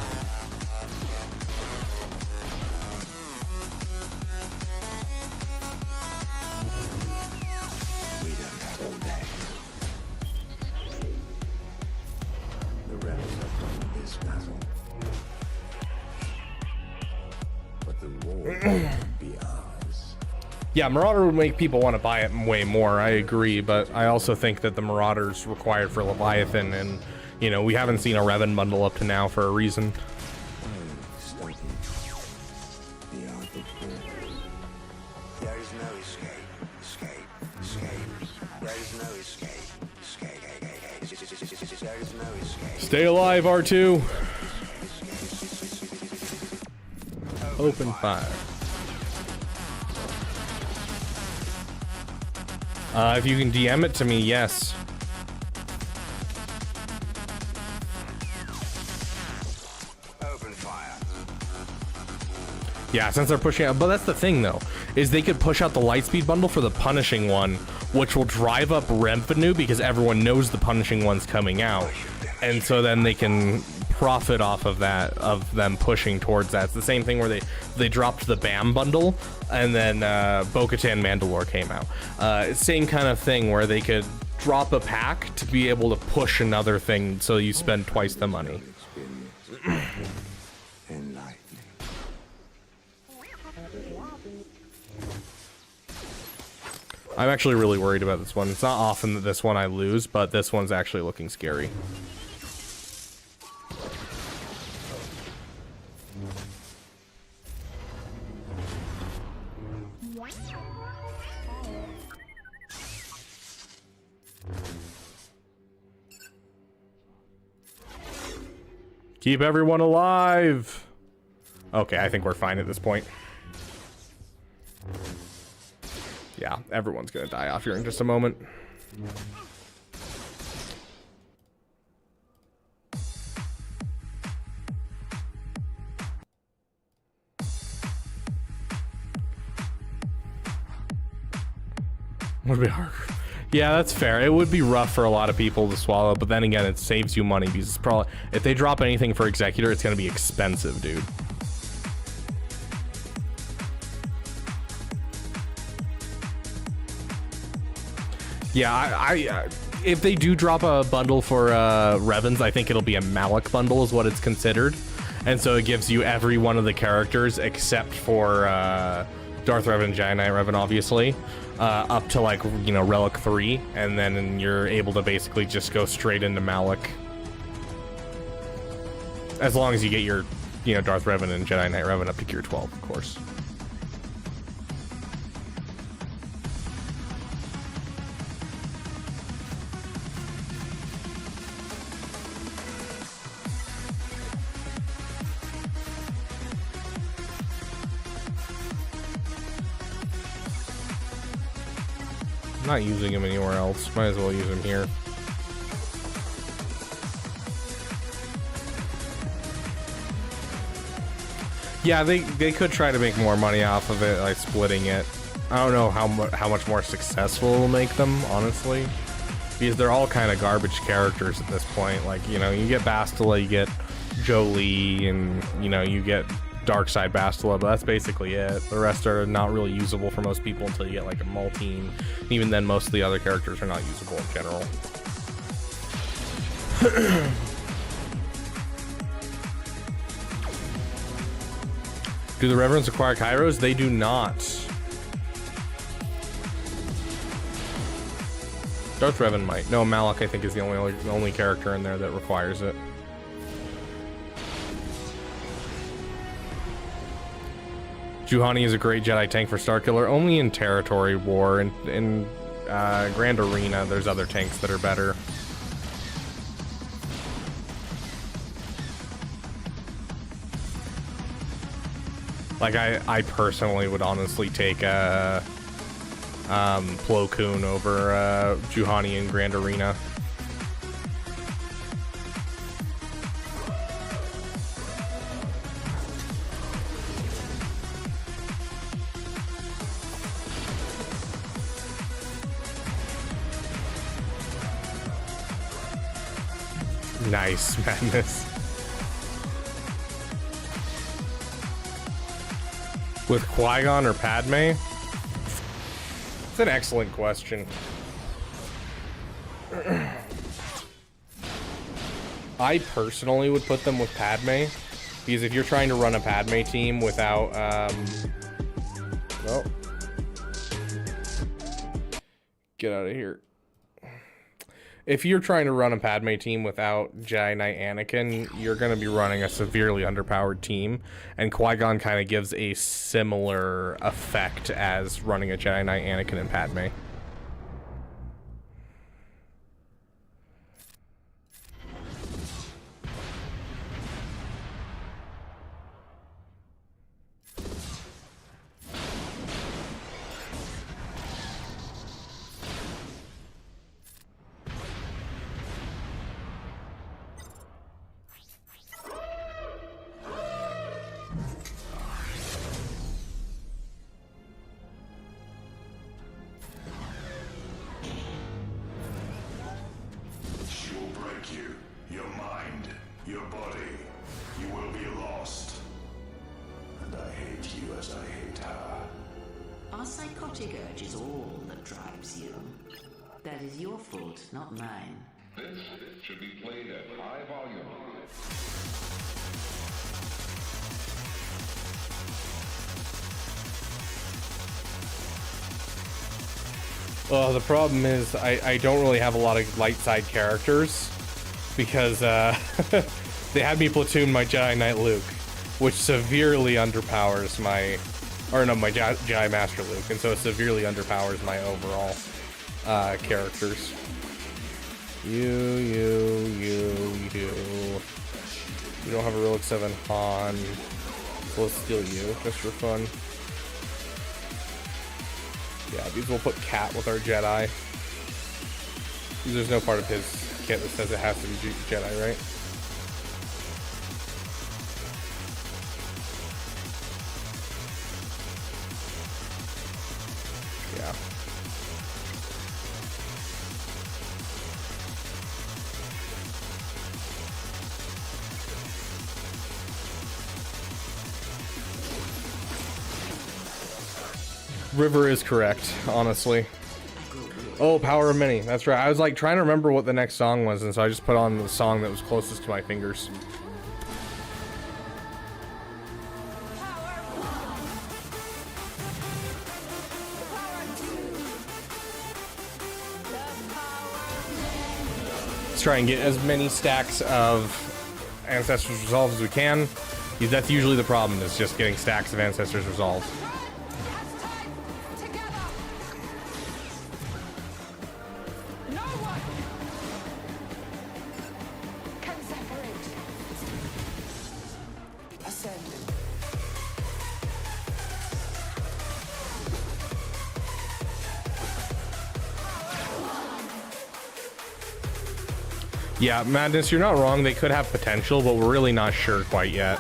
[SPEAKER 1] Yeah, Marauder would make people want to buy it way more, I agree, but I also think that the Marauder's required for Leviathan, and, you know, we haven't seen a Revan bundle up to now for a reason. Stay alive, R2! Open fire. If you can DM it to me, yes.
[SPEAKER 7] Open fire.
[SPEAKER 1] Yeah, since they're pushing out, but that's the thing though, is they could push out the Lightspeed bundle for the Punishing one, which will drive up revenue because everyone knows the Punishing one's coming out, and so then they can profit off of that, of them pushing towards that. It's the same thing where they dropped the BAM bundle, and then Bo-Katan Mandalore came out. Same kind of thing where they could drop a pack to be able to push another thing, so you spend twice the money. I'm actually really worried about this one. It's not often that this one I lose, but this one's actually looking scary. Keep everyone alive. Okay, I think we're fine at this point. Yeah, everyone's gonna die off here in just a moment. Would be hard. Yeah, that's fair. It would be rough for a lot of people to swallow, but then again, it saves you money because it's probably, if they drop anything for Executor, it's gonna be expensive, dude. Yeah, I if they do drop a bundle for Revens, I think it'll be a Malak bundle is what it's considered. And so it gives you every one of the characters except for Darth Revan and Jedi Knight Revan, obviously, up to, like, you know, Relic 3, and then you're able to basically just go straight into Malak. As long as you get your, you know, Darth Revan and Jedi Knight Revan up to Gear 12, of course. I'm not using him anywhere else. Might as well use him here. Yeah, they could try to make more money off of it, like splitting it. I don't know how much more successful it'll make them, honestly, because they're all kind of garbage characters at this point. Like, you know, you get Bastila, you get Jolie, and you know, you get Darkside Bastila, but that's basically it. The rest are not really usable for most people until you get like a Maltine. Even then, most of the other characters are not usable in general. Do the Reverends acquire Kairos? They do not. Darth Revan might. No, Malak I think is the only character in there that requires it. Juhani is a great Jedi tank for Starkiller, only in Territory War. In Grand Arena, there's other tanks that are better. Like, I personally would honestly take Plo Koon over Juhani in Grand Arena. Nice, Madness. With Qui-Gon or Padme? It's an excellent question. I personally would put them with Padme, because if you're trying to run a Padme team without, well, get out of here. If you're trying to run a Padme team without Jedi Knight Anakin, you're going to be running a severely underpowered team, and Qui-Gon kind of gives a similar effect as running a Jedi Knight Anakin and Padme.
[SPEAKER 12] Not mine.
[SPEAKER 9] This should be played at high volume.
[SPEAKER 1] Well, the problem is I don't really have a lot of light side characters, because they had me platoon my Jedi Knight Luke, which severely underpowers my, or no, my Jedi Master Luke, and so it severely underpowers my overall characters. You don't have a Relic 7 Han, so let's steal you, just for fun. Yeah, these will put Cat with our Jedi. There's no part of his kit that says it has to be Jedi, right? Yeah. River is correct, honestly. Oh, Power of Many. That's right. I was like trying to remember what the next song was, and so I just put on the song that was closest to my fingers. Let's try and get as many stacks of Ancestors Resolved as we can. That's usually the problem, is just getting stacks of Ancestors Resolved. Yeah, Madness, you're not wrong. They could have potential, but we're really not sure quite yet.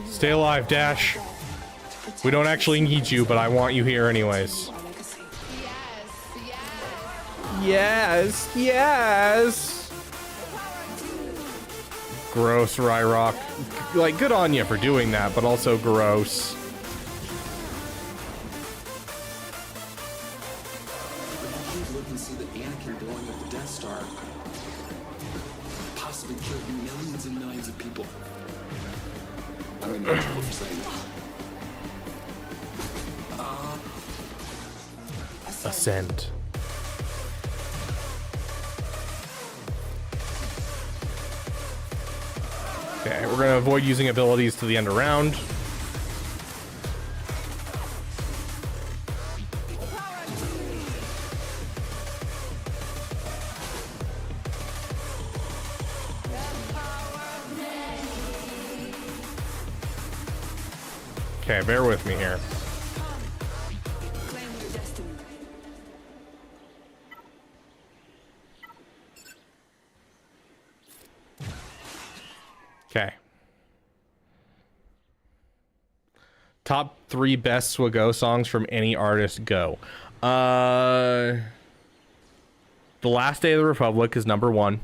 [SPEAKER 1] Stay alive, Dash. We don't actually need you, but I want you here anyways. Yes, yes. Gross, Ryrock. Like, good on you for doing that, but also gross.
[SPEAKER 13] Look and see the Anakin blowing up the Death Star. Possibly killed millions and millions of people. I mean, that's what you're saying.
[SPEAKER 1] Ascent. Okay, we're gonna avoid using abilities to the end of round. Okay, bear with me here. Okay. Top 3 best Swago songs from any artist, go. The Last Day of the Republic is number 1.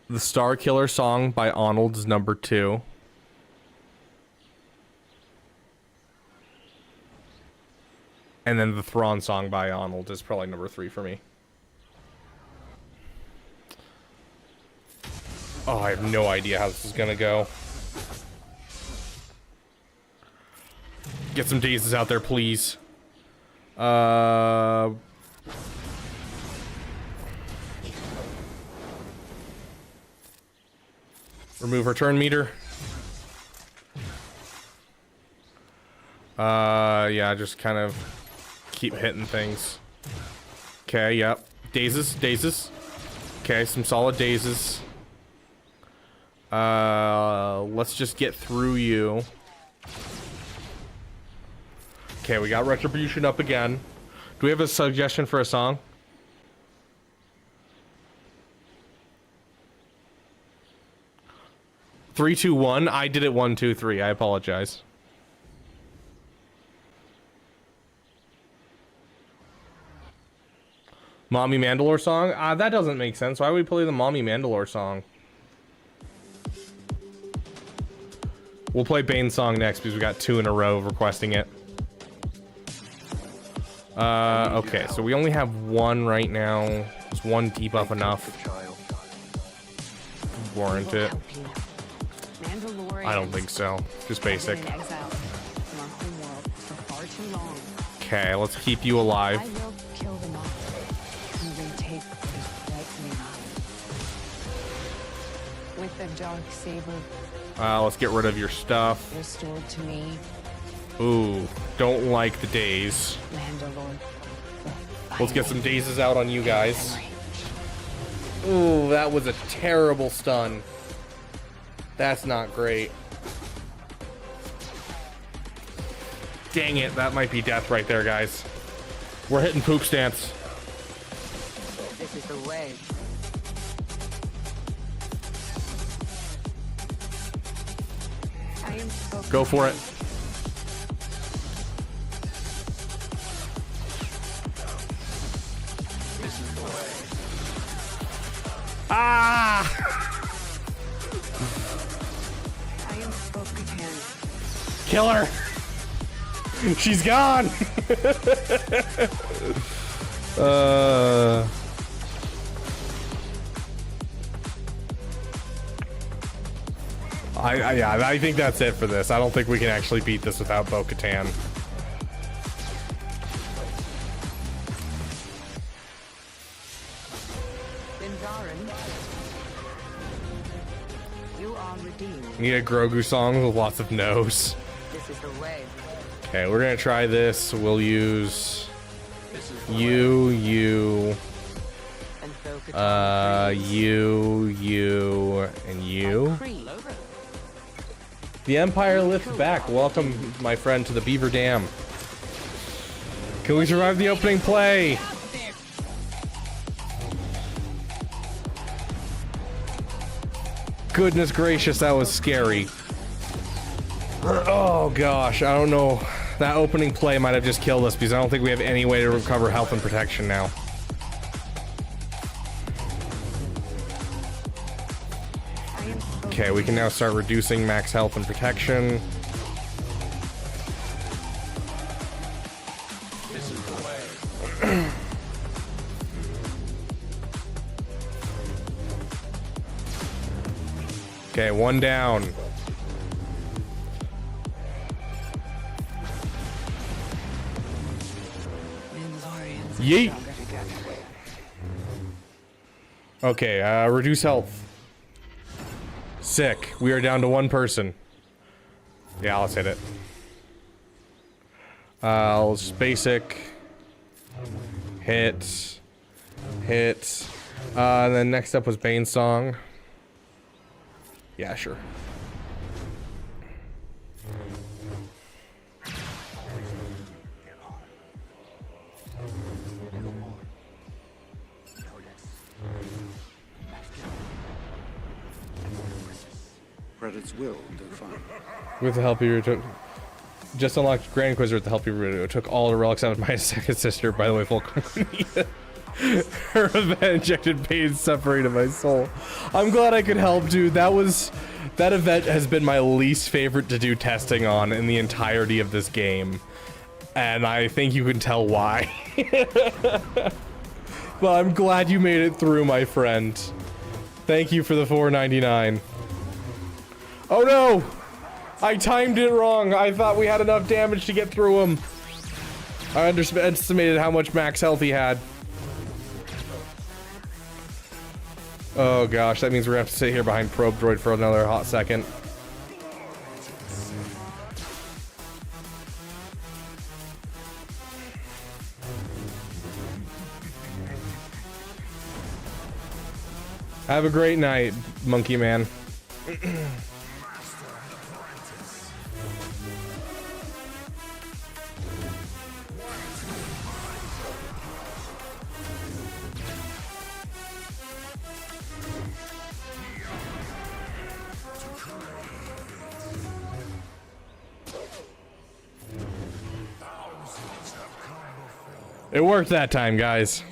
[SPEAKER 1] The Star Killer song by Arnold is number 2. And then the Thrawn song by Arnold is probably number 3 for me. Oh, I have no idea how this is gonna go. Get some daisies out there, please. Remove return meter. Yeah, just kind of keep hitting things. Okay, yep. Dazes. Okay, some solid dazes. Let's just get through you. Okay, we got Retribution up again. Do we have a suggestion for a song? Three, two, one. I did it 1, 2, 3. I apologize. Mommy Mandalore song? That doesn't make sense. Why would we play the Mommy Mandalore song? We'll play Bane's song next because we got 2 in a row requesting it. Okay, so we only have 1 right now. Is 1 debuff enough? Warrant it? I don't think so. Just basic. Okay, let's keep you alive.
[SPEAKER 5] With the dark saber
[SPEAKER 1] Let's get rid of your stuff.
[SPEAKER 5] restored to me,
[SPEAKER 1] Ooh, don't like the days.
[SPEAKER 5] Mandalore.
[SPEAKER 1] Let's get some dazes out on you guys. Ooh, that was a terrible stun. That's not great. Dang it, that might be death right there, guys. We're hitting poop stance.
[SPEAKER 5] This is the way. I am so
[SPEAKER 1] Go for it. Ah!
[SPEAKER 5] I am so content.
[SPEAKER 1] Kill her! She's gone! Yeah, I think that's it for this. I don't think we can actually beat this without Bo-Katan.
[SPEAKER 5] Then Zarin, you are redeemed.
[SPEAKER 1] Need a Grogu song with lots of no's.
[SPEAKER 5] This is the way.
[SPEAKER 1] Okay, we're gonna try this. We'll use you,
[SPEAKER 5] And
[SPEAKER 1] you, and you. The Empire lifts back. Welcome, my friend, to the Beaver Dam. Can we survive the opening play? Goodness gracious, that was scary. Oh gosh, I don't know. That opening play might have just killed us because I don't think we have any way to recover health and protection now. Okay, we can now start reducing max health and protection.
[SPEAKER 13] This is the way.
[SPEAKER 1] Okay, one down. Yeet. Okay, reduce health. Sick. We are down to one person. Yeah, let's hit it. Let's just basic. Hit. Hit. And then next up was Bane's song. Yeah, sure.
[SPEAKER 3] Credits will do fine.
[SPEAKER 1] With the help of your just unlocked Grand Inquisitor with the help of your took all the relics out of my second sister. By the way, full her event injected pain and suffering to my soul. I'm glad I could help, dude. That event has been my least favorite to do testing on in the entirety of this game, and I think you can tell why. But I'm glad you made it through, my friend. Thank you for the $4.99. Oh no! I timed it wrong. I thought we had enough damage to get through him. I underestimated how much max health he had. Oh gosh, that means we're gonna have to sit here behind Probe Droid for another hot second. Have a great night, Monkey Man. It worked that time, guys.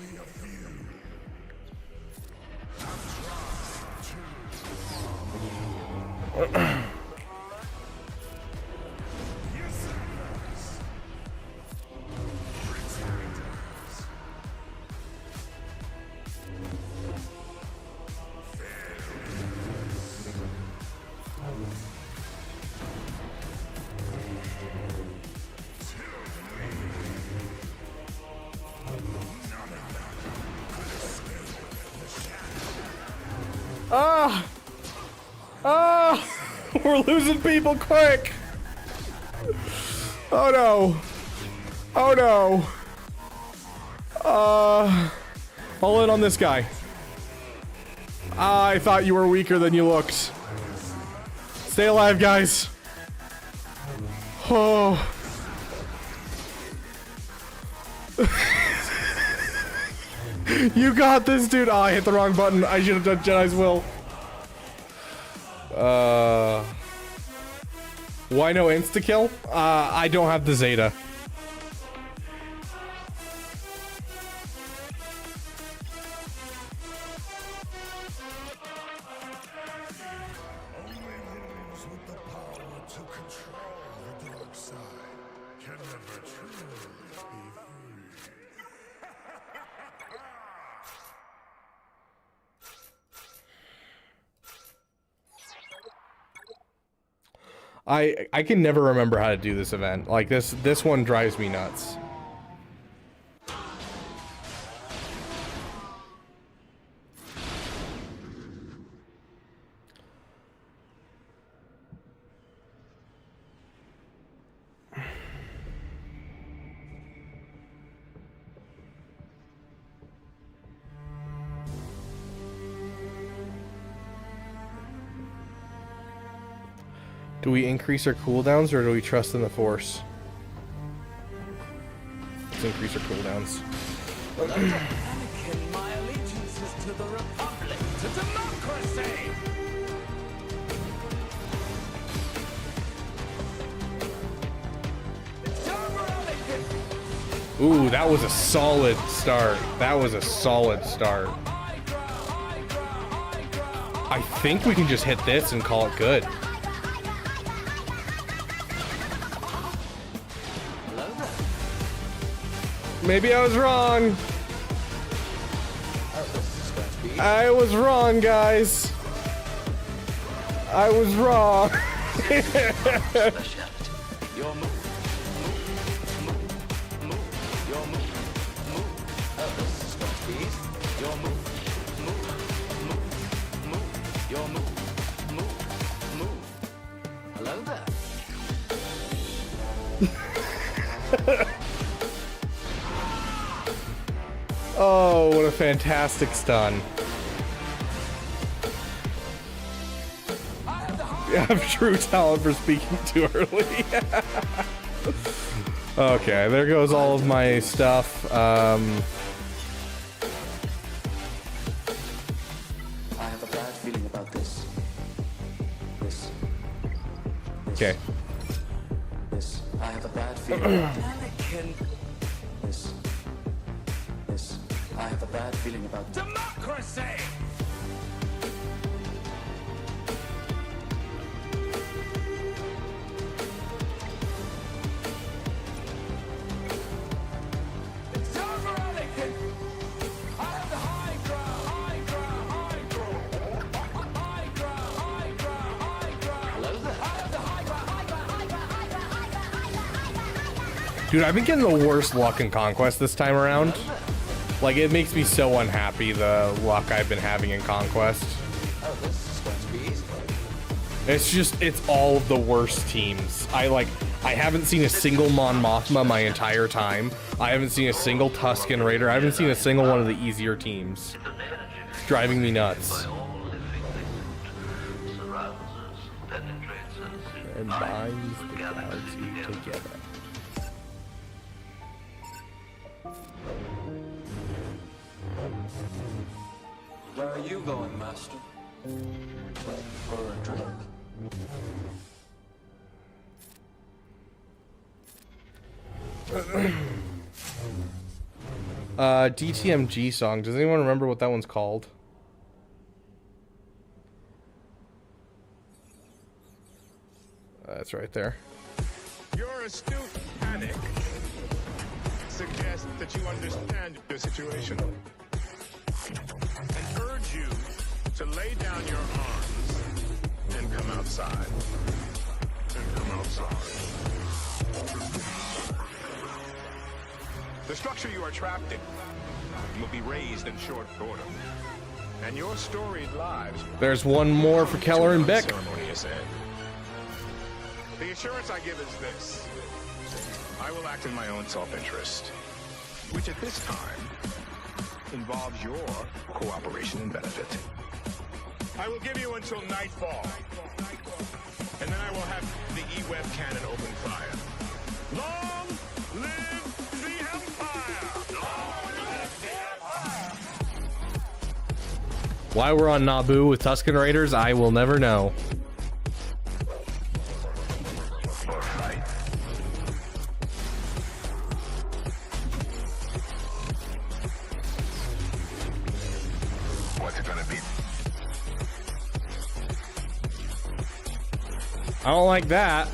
[SPEAKER 1] Ah! Ah! We're losing people quick! Oh no! Oh no! All in on this guy. I thought you were weaker than you looked. Stay alive, guys. Oh. You got this, dude. Oh, I hit the wrong button. I should have done Jedi's Will. Why no insta-kill? I don't have the Zeta. I can never remember how to do this event. Like this one drives me nuts. Do we increase our cooldowns or do we trust in the Force? Let's increase our cooldowns.
[SPEAKER 13] Anakin, my allegiance is to the Republic, to democracy!
[SPEAKER 1] Ooh, that was a solid start. That was a solid start. I think we can just hit this and call it good. Maybe I was wrong. I was wrong, guys. I was wrong.
[SPEAKER 7] Hello there.
[SPEAKER 1] Oh, what a fantastic stun. You have true talent for speaking too early. Okay, there goes all of my stuff.
[SPEAKER 13] I have a bad feeling about this.
[SPEAKER 1] Okay.
[SPEAKER 13] I have a bad feeling. Anakin. I have a bad feeling about democracy. It's over, Anakin. I have the high ground.
[SPEAKER 7] Hello there.
[SPEAKER 13] I have the high ground.
[SPEAKER 1] Dude, I've been getting the worst luck in Conquest this time around. Like, it makes me so unhappy, the luck I've been having in Conquest.
[SPEAKER 7] Oh, this is going to be easy.
[SPEAKER 1] It's just, it's all of the worst teams. I haven't seen a single Mon Mothma my entire time. I haven't seen a single Tusken Raider. I haven't seen a single one of the easier teams. It's driving me nuts. And binds the galaxy together.
[SPEAKER 13] Where are you going, Master? For a drink.
[SPEAKER 1] DTMG song. Does anyone remember what that one's called? That's right there.
[SPEAKER 14] Your astute panic suggests that you understand your situation and urge you to lay down your arms and come outside. The structure you are trapped in will be raised in short order, and your storied lives.
[SPEAKER 1] There's one more for Keller and Beck.
[SPEAKER 14] Ceremonious end. The assurance I give is this: I will act in my own self-interest, which at this time involves your cooperation and benefit. I will give you until nightfall, and then I will have the Wep cannon open fire. Long live the Empire! Long live the Empire!
[SPEAKER 1] Why we're on Naboo with Tusken Raiders, I will never know. I don't like that.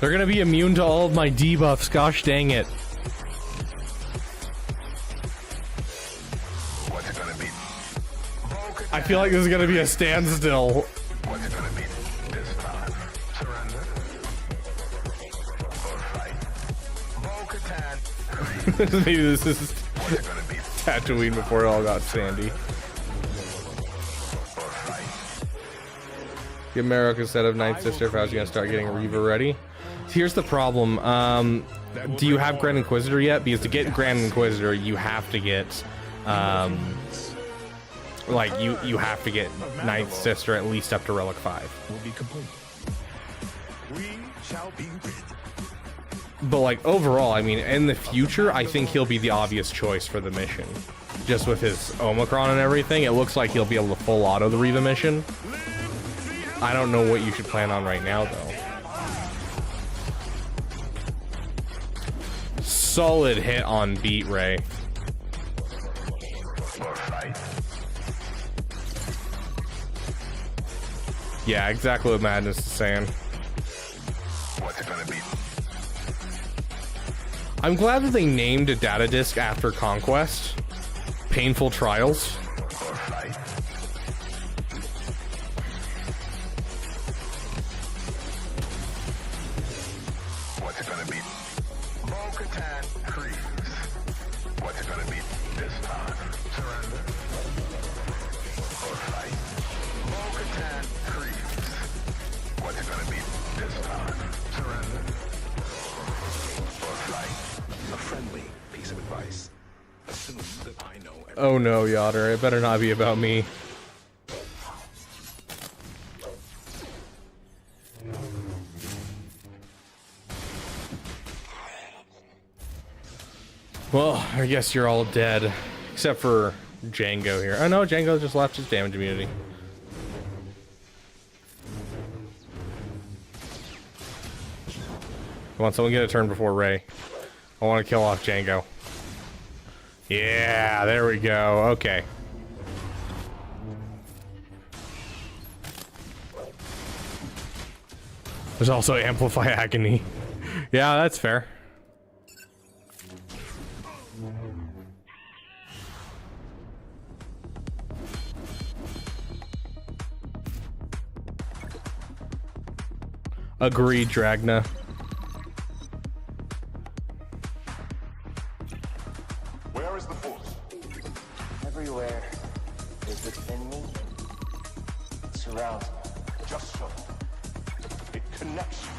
[SPEAKER 1] They're gonna be immune to all of my debuffs, gosh dang it. I feel like this is gonna be a standstill.
[SPEAKER 14] What's it gonna be this time? Surrender? Or fight? Bo-Katan.
[SPEAKER 1] Maybe this is Tatooine before it all got sandy. Get Marok instead of Ninth Sister if I was gonna start getting Reva ready. Here's the problem. Do you have Grand Inquisitor yet? Because to get Grand Inquisitor, you have to get Like, you have to get Ninth Sister at least up to Relic 5.
[SPEAKER 3] Will be complete. We shall be rid.
[SPEAKER 1] But, like, overall, I mean, in the future, I think he'll be the obvious choice for the mission. Just with his Omicron and everything, it looks like he'll be able to full auto the Reva mission. I don't know what you should plan on right now, though. Solid hit on Beat Ray. Yeah, exactly what Madness is saying.
[SPEAKER 3] What's it gonna be?
[SPEAKER 1] I'm glad that they named a data disk after Conquest. Painful Trials.
[SPEAKER 3] What's it gonna be? Bo-Katan Creeps. What's it gonna be this time? Surrender or fight? Bo-Katan Creeps. What's it gonna be this time? Surrender or fight? A friendly piece of advice. Assume that I know everything.
[SPEAKER 1] Oh no, Yoder, it better not be about me. Well, I guess you're all dead. Except for Django here. Oh no, Django just left his damage immunity. Come on, someone get a turn before Ray. I want to kill off Django. Yeah, there we go. Okay. There's also Amplify Agony. Yeah, that's fair. Agreed, Dragna.
[SPEAKER 3] Where is the force?
[SPEAKER 15] Everywhere. Is within me. It surrounds me.
[SPEAKER 3] Just so. It connects you.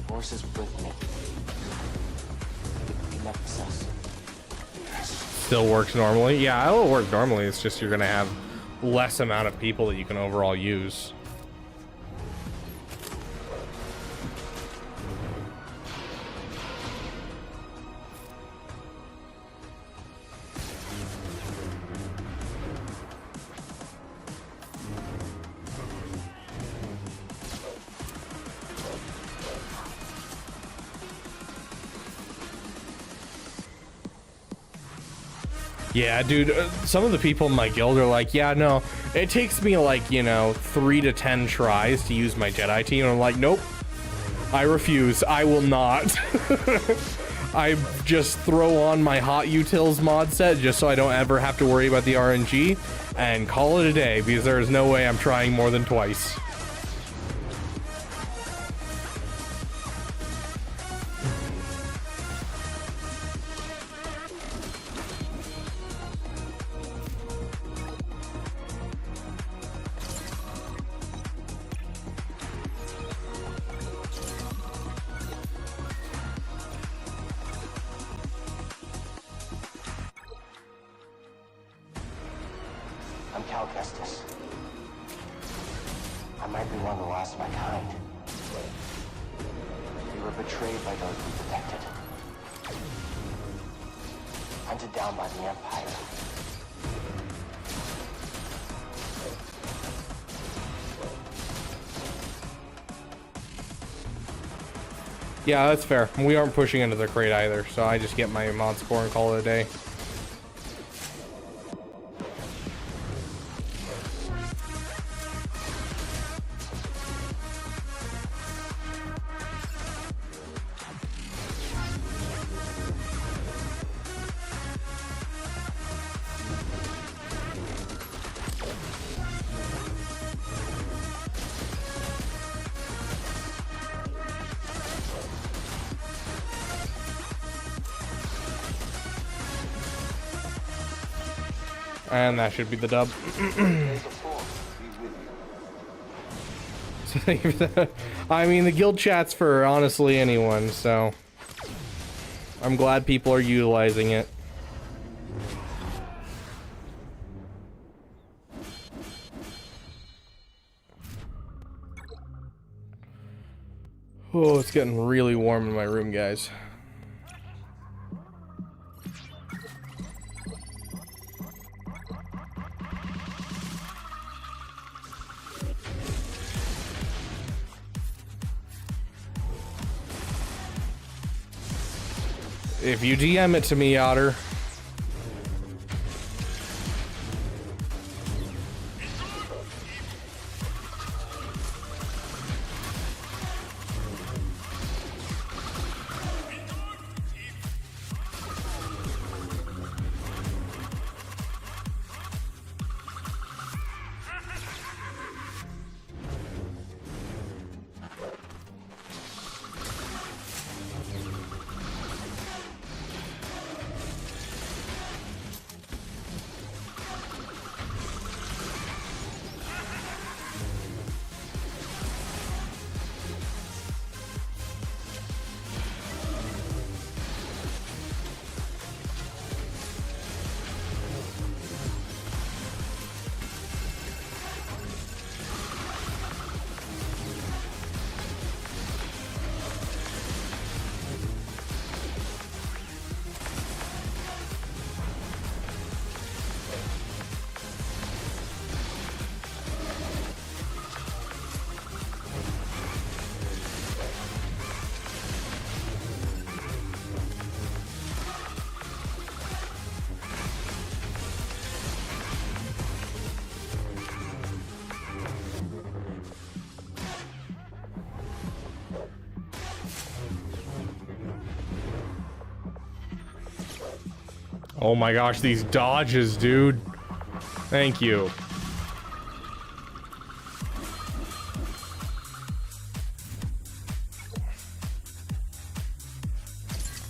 [SPEAKER 15] Force is with me. It connects us.
[SPEAKER 1] Still works normally. Yeah, it'll work normally. It's just you're gonna have less amount of people that you can overall use. Yeah, dude, some of the people in my guild are like, yeah, no, it takes me like, you know, 3 to 10 tries to use my Jedi team. And I'm like, nope, I refuse. I will not. I just throw on my hot utils mod set just so I don't ever have to worry about the RNG and call it a day, because there is no way I'm trying more than twice.
[SPEAKER 15] I'm Cal Kestis. I might be one of the last of my kind. We were betrayed by those we protected. Hunted down by the Empire.
[SPEAKER 1] Yeah, that's fair. We aren't pushing into the crate either, so I just get my mod score and call it a day. And that should be the dub. I mean, the guild chat's for honestly anyone, so I'm glad people are utilizing it. Oh, it's getting really warm in my room, guys. If you DM it to me, Otter. Oh my gosh, these dodges, dude. Thank you.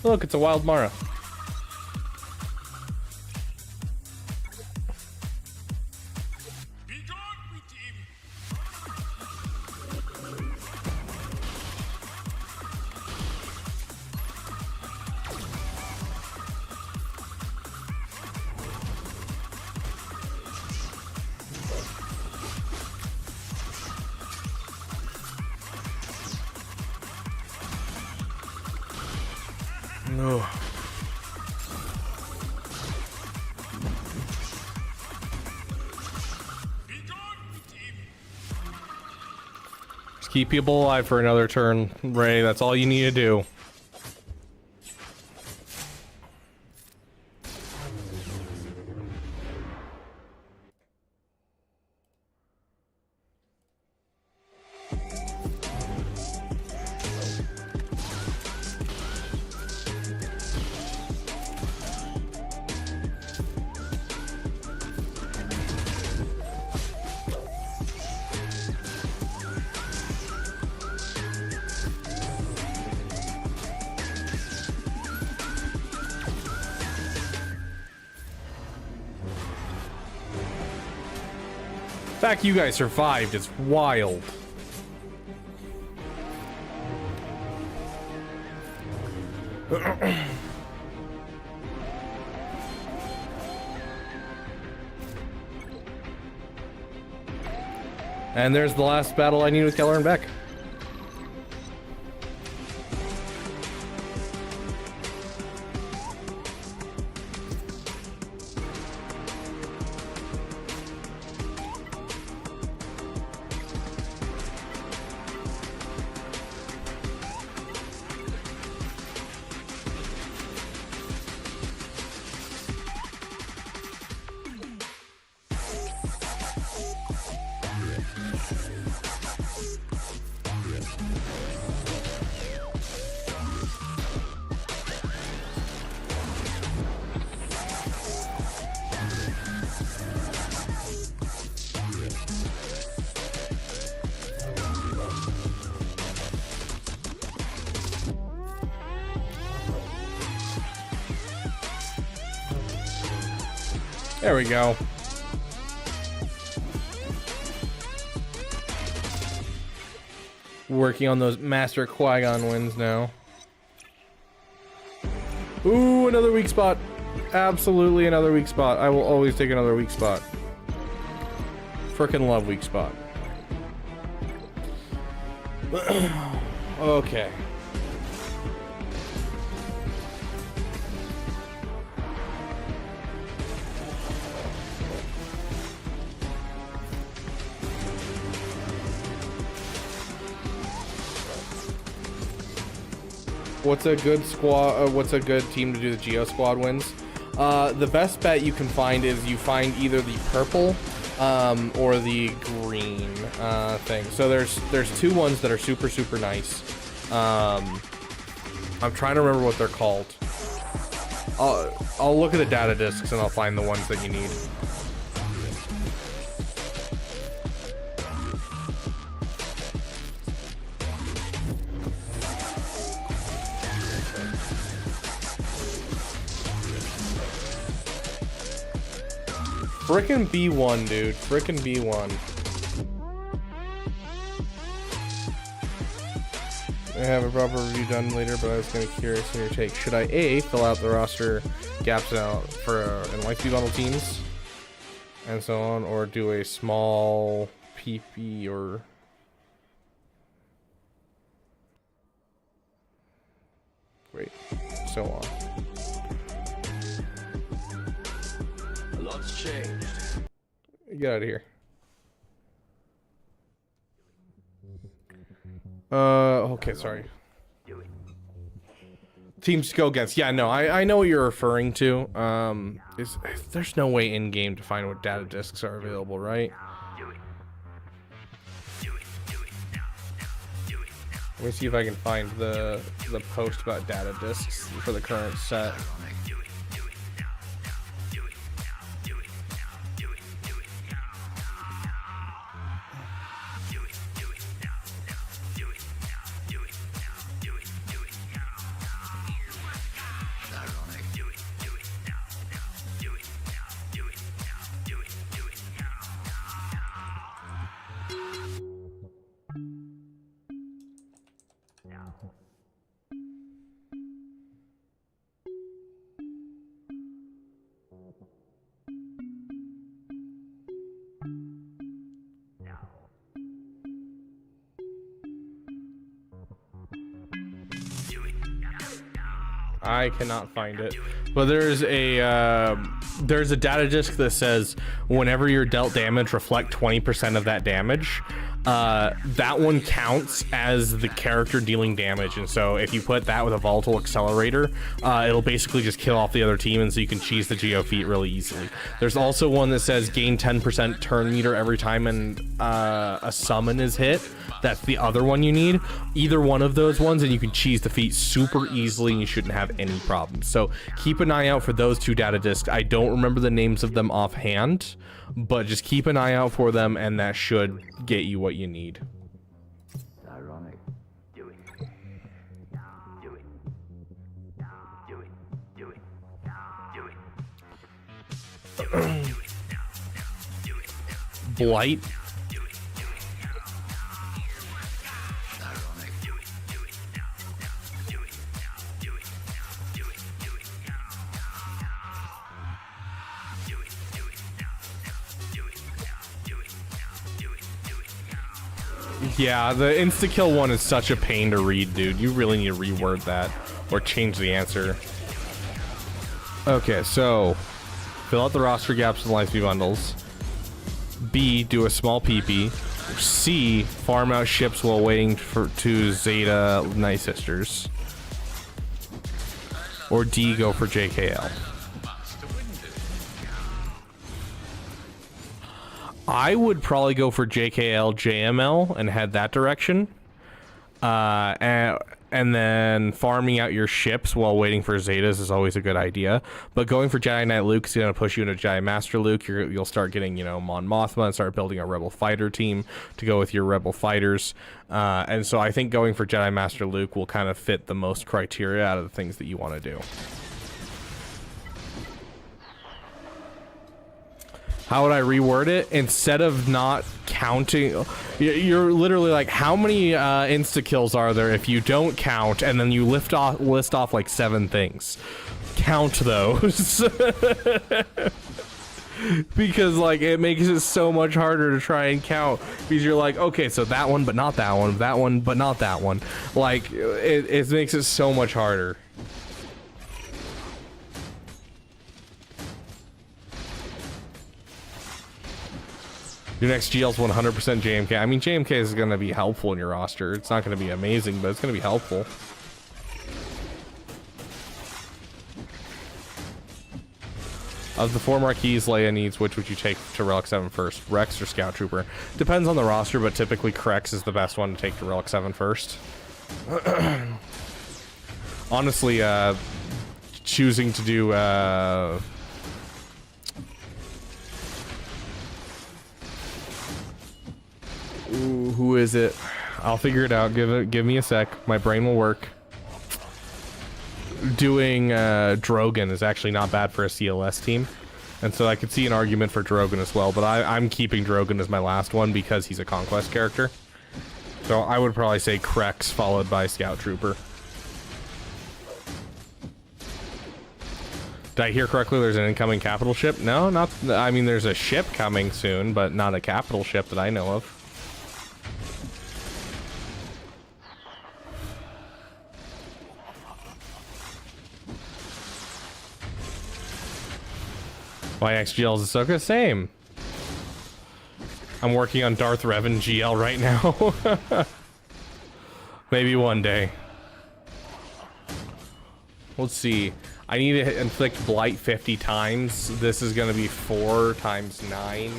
[SPEAKER 1] Look, it's a wild Mara. No. Just keep people alive for another turn, Ray. That's all you need to do. The fact you guys survived is wild. And there's the last battle I need with Keller and Beck. There we go. Working on those Master Qui-Gon wins now. Ooh, another weak spot. Absolutely another weak spot. I will always take another weak spot. Frickin' love weak spot. Okay. What's a good squad? What's a good team to do the Geo Squad wins? The best bet you can find is you find either the purple or the green thing. So there's two ones that are super nice. I'm trying to remember what they're called. I'll look at the data discs and I'll find the ones that you need. Frickin' B1, dude. Frickin' B1. I have a proper review done later, but I was kind of curious in your take. Should I A, fill out the roster gaps out for in Lightspeed bundle teams and so on, or do a small PP or great, so on.
[SPEAKER 13] A lot's changed.
[SPEAKER 1] Get out of here. Okay, sorry. Teams to go against. Yeah, no, I know what you're referring to. There's no way in game to find what data discs are available, right? Let me see if I can find the post about data discs for the current set. I cannot find it, but there's a data disk that says whenever you're dealt damage, reflect 20% of that damage. That one counts as the character dealing damage, and so if you put that with a volatile accelerator, it'll basically just kill off the other team, and so you can cheese the Geo feat really easily. There's also one that says gain 10% turn meter every time a summon is hit. That's the other one you need. Either one of those ones, and you can cheese the feat super easily, and you shouldn't have any problems. So keep an eye out for those two data discs. I don't remember the names of them offhand, but just keep an eye out for them, and that should get you what you need.
[SPEAKER 12] Ironic. Do it. Do it. Do it. Do it. Do it.
[SPEAKER 1] Blight. Yeah, the insta-kill one is such a pain to read, dude. You really need to reword that or change the answer. Okay, so fill out the roster gaps in Lightspeed bundles. B, do a small PP. C, farm out ships while waiting to Zeta Night Sisters. Or D, go for JKL. I would probably go for JKL, JML, and head that direction. And then farming out your ships while waiting for Zetas is always a good idea. But going for Jedi Knight Luke is going to push you into Jedi Master Luke. You'll start getting, Mon Mothma and start building a Rebel Fighter team to go with your Rebel Fighters. And so I think going for Jedi Master Luke will kind of fit the most criteria out of the things that you want to do. How would I reword it? Instead of not counting, you're literally like, how many insta-kills are there if you don't count, and then you list off like 7 things. Count those. because like it makes it so much harder to try and count, because you're like, okay, so that one but not that one, that one but not that one. Like it makes it so much harder. Your next GL's 100% JMK. I mean, JMK is going to be helpful in your roster. It's not going to be amazing, but it's going to be helpful. Of the 4 marquees Leia needs, which would you take to Relic 7 first? Rex or Scout Trooper? Depends on the roster, but typically Krex is the best one to take to Relic 7 first. Honestly, choosing to do... Ooh, who is it? I'll figure it out. Give me a sec. My brain will work. Doing Drogon is actually not bad for a CLS team, and so I could see an argument for Drogon as well, but I'm keeping Drogon as my last one because he's a Conquest character. So I would probably say Krex followed by Scout Trooper. Did I hear correctly there's an incoming capital ship? No, not... I mean, there's a ship coming soon, but not a capital ship that I know of. YXGL is Ahsoka? Same. I'm working on Darth Revan GL right now. Maybe one day. Let's see. I need to inflict Blight 50 times. This is going to be 4 times 9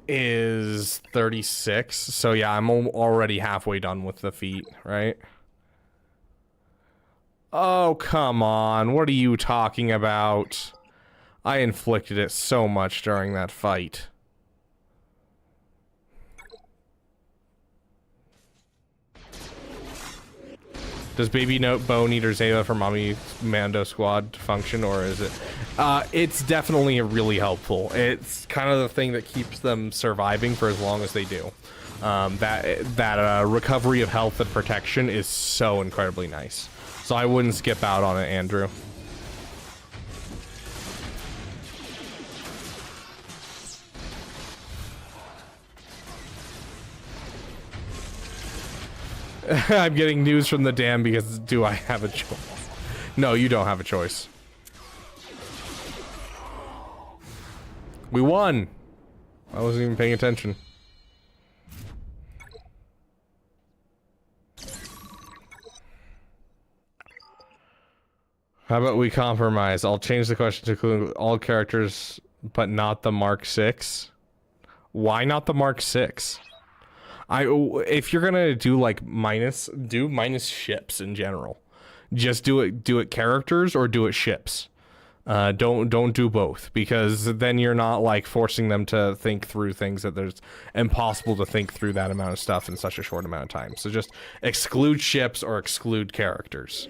[SPEAKER 1] is 36. So yeah, I'm already halfway done with the feat, right? Oh, come on. What are you talking about? I inflicted it so much during that fight. Does Baby Note Bo need her Zayla for Mommy Mando Squad to function, or is it? It's definitely really helpful. It's kind of the thing that keeps them surviving for as long as they do. That recovery of health and protection is so incredibly nice. So I wouldn't skip out on it, Andrew. I'm getting news from the dam because do I have a choice? No, you don't have a choice. We won. I wasn't even paying attention. How about we compromise? I'll change the question to include all characters, but not the Mark 6. Why not the Mark 6? If you're gonna do like minus ships in general. Just do it characters or do it ships. Don't do both, because then you're not like forcing them to think through things that there's impossible to think through that amount of stuff in such a short amount of time. So just exclude ships or exclude characters.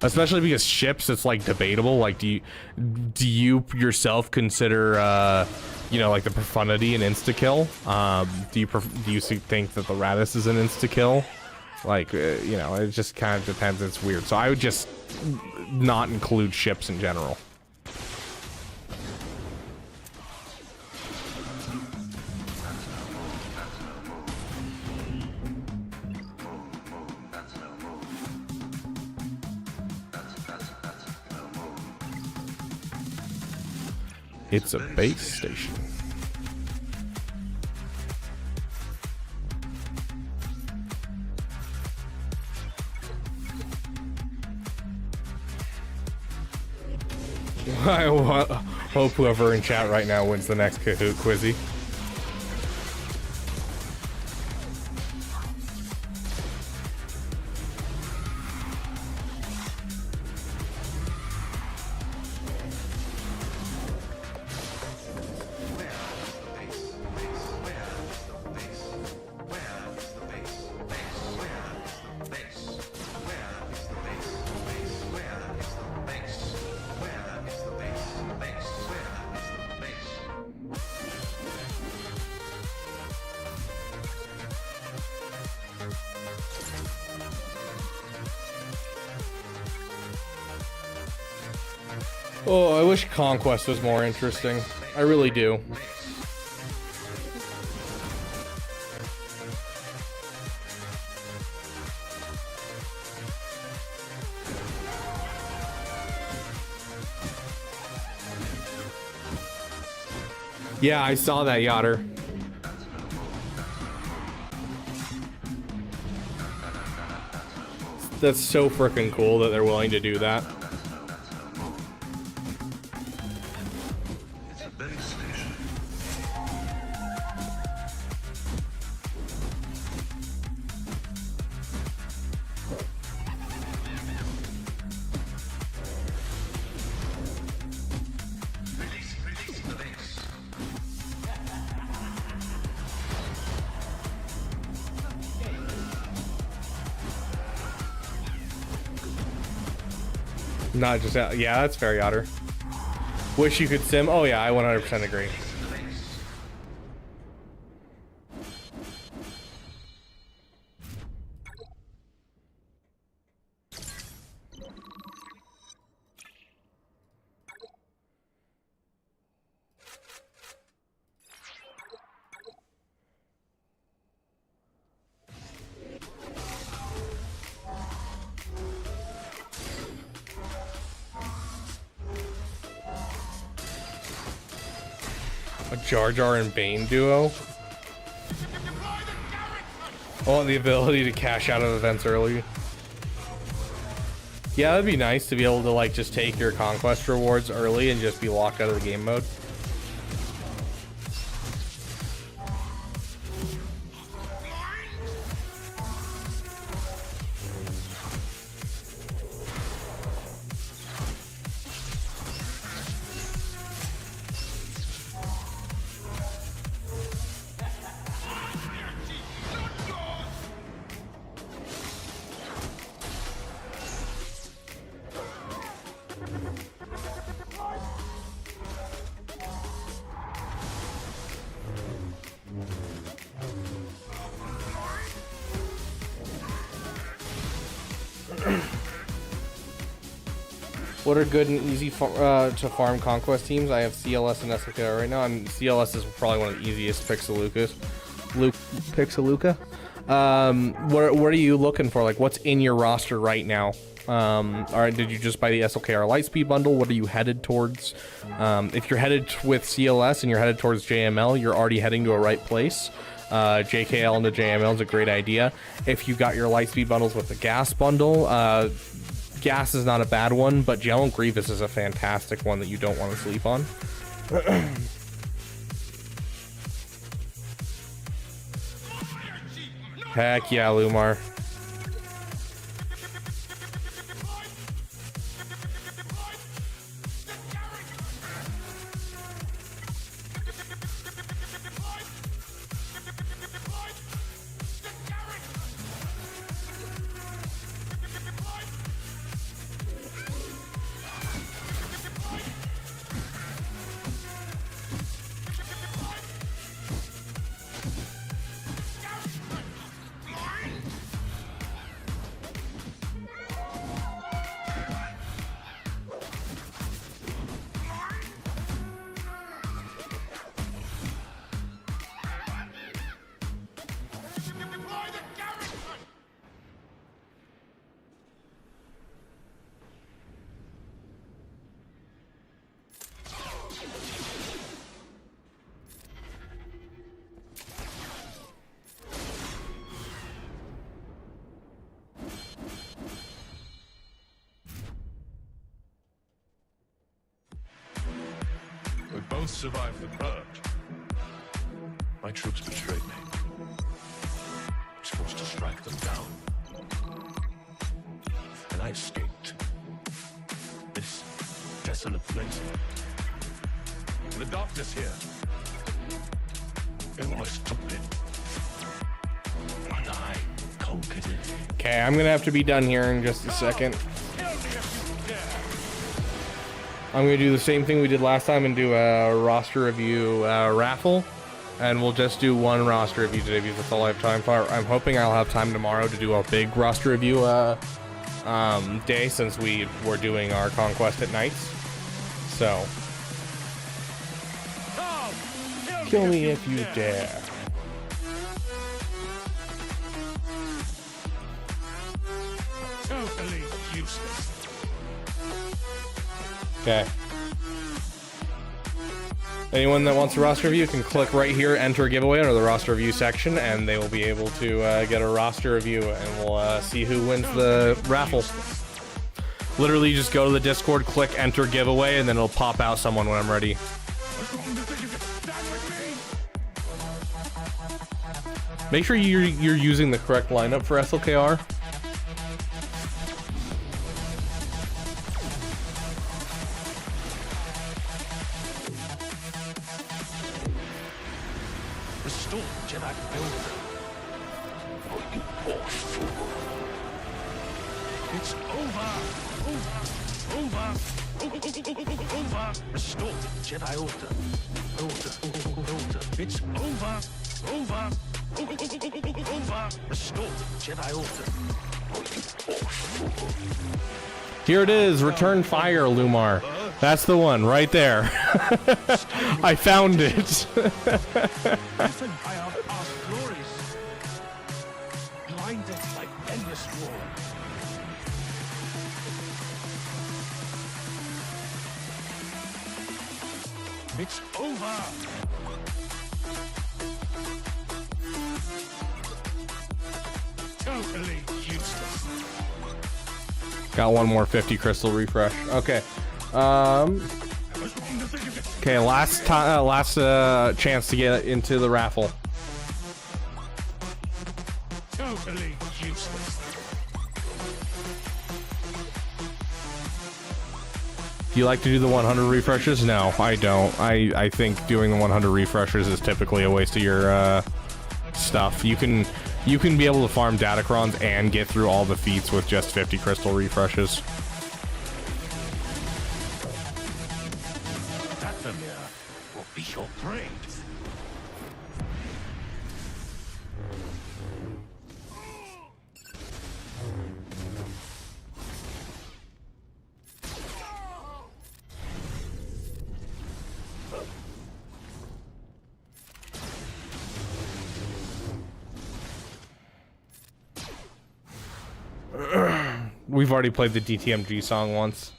[SPEAKER 1] Especially because ships, it's like debatable. Like, do you yourself consider, you know, like the profundity an insta kill? Do you think that the Radis is an insta kill? Like, you know, it just kind of depends. It's weird. So I would just not include ships in general. It's a base station. I hope whoever in chat right now wins the next Kahoot Quizzy. Oh, I wish Conquest was more interesting. I really do. Yeah, I saw that, Yotter. That's so freaking cool that they're willing to do that. Not just, yeah, that's fair, Yotter. Wish you could sim. Oh yeah, I 100% agree. A Jar Jar and Bane duo. Oh, and the ability to cash out of events early. Yeah, that'd be nice to be able to like just take your conquest rewards early and just be locked out of the game mode. What are good and easy to farm conquest teams? I have CLS and SLK right now. CLS is probably one of the easiest. Pixeluca. What are you looking for? Like, what's in your roster right now? Did you just buy the SLKR Lightspeed bundle? What are you headed towards? If you're headed with CLS and you're headed towards JML, you're already heading to a right place. JKL into JML is a great idea. If you got your Lightspeed bundles with the gas bundle, gas is not a bad one, but Gel and Grievous is a fantastic one that you don't want to sleep on. Heck yeah, Lumar.
[SPEAKER 9] Both survived the purge. My troops betrayed me. I was forced to strike them down. And I escaped. This desolate place. The darkness here. It was stupid. And I conquered it.
[SPEAKER 1] Okay, I'm gonna have to be done here in just a second. I'm going to do the same thing we did last time and do a roster review raffle. And we'll just do one roster review today because that's all I have time for. I'm hoping I'll have time tomorrow to do a big roster review day since we were doing our Conquest at nights. So, kill me if you dare.
[SPEAKER 6] Totally useless.
[SPEAKER 1] Okay. Anyone that wants a roster review can click right here, enter a giveaway under the roster review section, and they will be able to get a roster review, and we'll see who wins the raffle. Literally just go to the Discord, click enter giveaway, and then it'll pop out someone when I'm ready. Make sure you're using the correct lineup for SLKR.
[SPEAKER 9] Restore Jedi order. Oh, you poor fool. It's over. Over. Restore Jedi order. Order. It's over. Restore Jedi order. Oh, you poor fool.
[SPEAKER 1] Here it is, return fire, Lumar. That's the one, right there. I found it.
[SPEAKER 9] Driven by our past glories. Blinded by endless war. It's over.
[SPEAKER 6] Totally useless.
[SPEAKER 1] Got one more 50 crystal refresh. Okay. Okay, last chance to get into the raffle.
[SPEAKER 6] Totally useless.
[SPEAKER 1] Do you like to do the 100 refreshes? No, I don't. I think doing the 100 refreshes is typically a waste of your stuff. You can be able to farm Datacrons and get through all the feats with just 50 crystal refreshes.
[SPEAKER 9] Dathomir will be your brain.
[SPEAKER 1] We've already played the DTMG song once.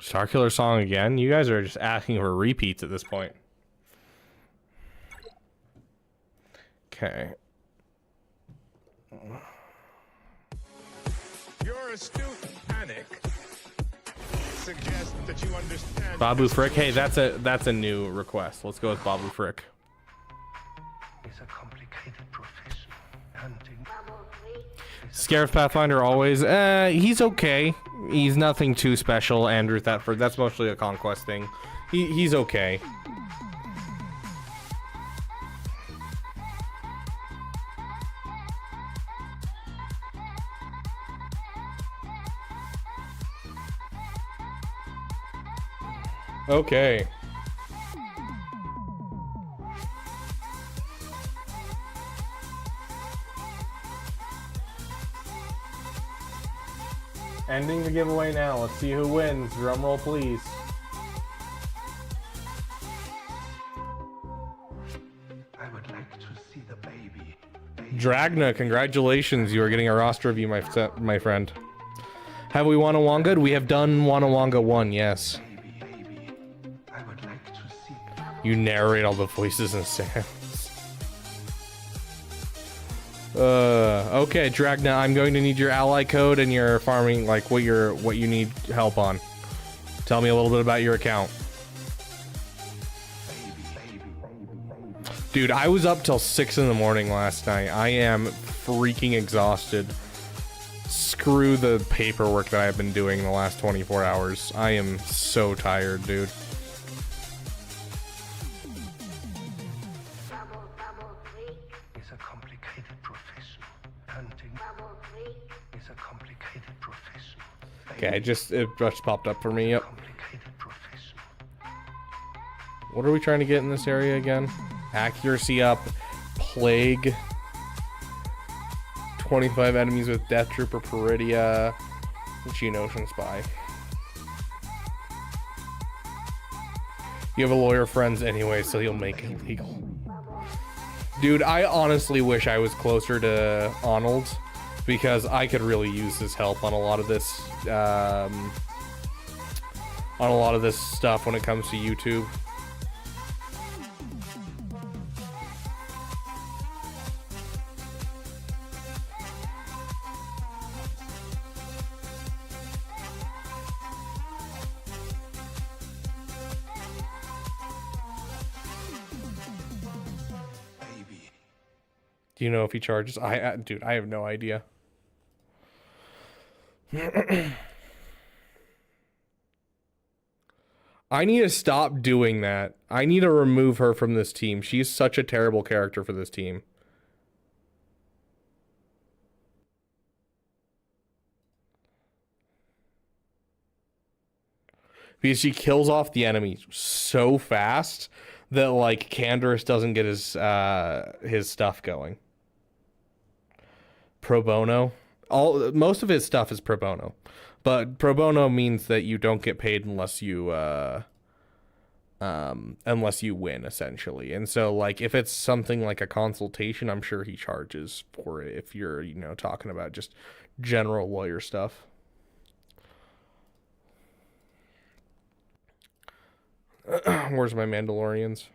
[SPEAKER 1] Starkiller song again? You guys are just asking for repeats at this point. Okay.
[SPEAKER 14] Your astute panic suggests that you understand.
[SPEAKER 1] Babu Frick. Hey, that's a new request. Let's go with Babu Frick.
[SPEAKER 12] It's a complicated profession. Hunting.
[SPEAKER 1] Scarif Pathfinder always. He's okay. He's nothing too special. Andrew Thetford. That's mostly a conquest thing. He's okay. Okay. Ending the giveaway now. Let's see who wins. Drumroll, please.
[SPEAKER 12] I would like to see the baby.
[SPEAKER 1] Dragna, congratulations. You are getting a roster review, my friend. Have we won a Wanga? We have done Wanawanga 1, yes.
[SPEAKER 12] I would like to see.
[SPEAKER 1] You narrate all the voices and sounds. Okay, Dragna, I'm going to need your ally code and your farming, like what you need help on. Tell me a little bit about your account. Dude, I was up till 6 in the morning last night. I am freaking exhausted. Screw the paperwork that I've been doing the last 24 hours. I am so tired, dude.
[SPEAKER 12] It's a complicated profession. Hunting is a complicated profession.
[SPEAKER 1] Okay, it just popped up for me. Yep. What are we trying to get in this area again? Accuracy up. Plague. 25 enemies with Death Trooper, Peridia, Geonosian Spy. You have a lawyer friends anyway, so he'll make it legal. Dude, I honestly wish I was closer to Arnold, because I could really use his help on a lot of this, stuff when it comes to YouTube. Do you know if he charges? Dude, I have no idea. I need to stop doing that. I need to remove her from this team. She's such a terrible character for this team. Because she kills off the enemy so fast that, like, Canderous doesn't get his stuff going. Pro bono. Most of his stuff is pro bono. But pro bono means that you don't get paid unless you win, essentially. And so, like, if it's something like a consultation, I'm sure he charges for it if you're, you know, talking about just general lawyer stuff. Where's my Mandalorians?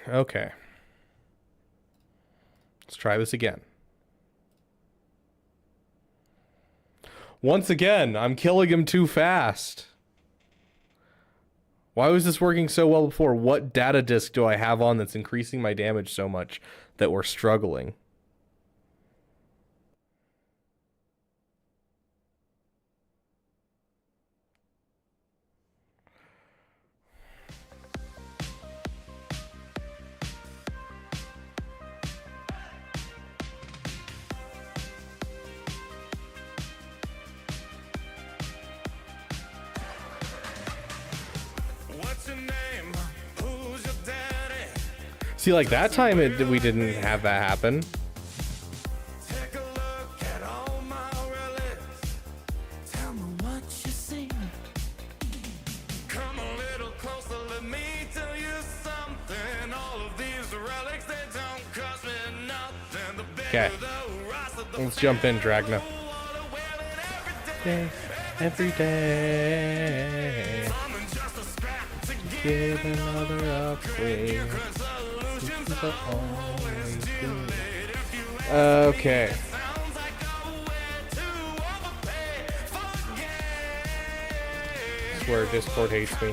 [SPEAKER 1] Okay. Let's try this again. Once again, I'm killing him too fast. Why was this working so well before? What data disk do I have on that's increasing my damage so much that we're struggling? See, like that time we didn't have that happen. Okay, let's jump in, Dragna. Every day, give another upgrade. Okay. I swear Discord hates me.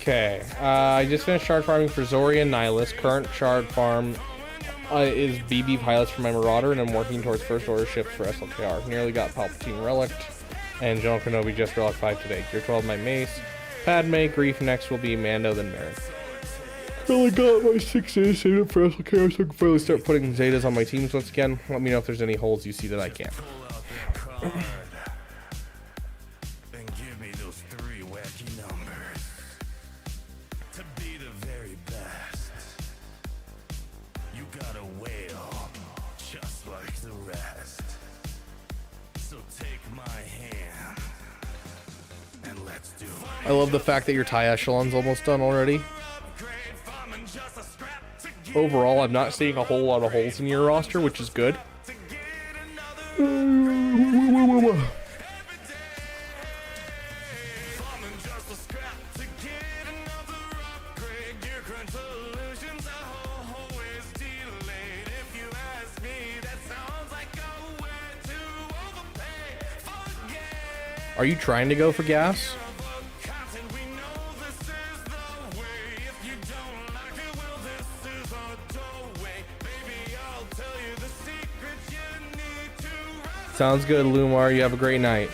[SPEAKER 1] Okay, I just finished shard farming for Zori and Nihilus. Current shard farm is BB pilots for my Marauder, and I'm working towards first order ships for SLKR. Nearly got Palpatine Relic, and General Kenobi just Relic 5 today. Gear 12 my Mace. Padme, Grief, next will be Mando, then Merrin. Really got my 6 Zetas saved up for SLKR, so I can finally start putting Zetas on my teams once again. Let me know if there's any holes you see that I can't. I love the fact that your TIE Echelon's almost done already. Overall, I'm not seeing a whole lot of holes in your roster, which is good. Are you trying to go for gas? Sounds good, Lumar. You have a great night.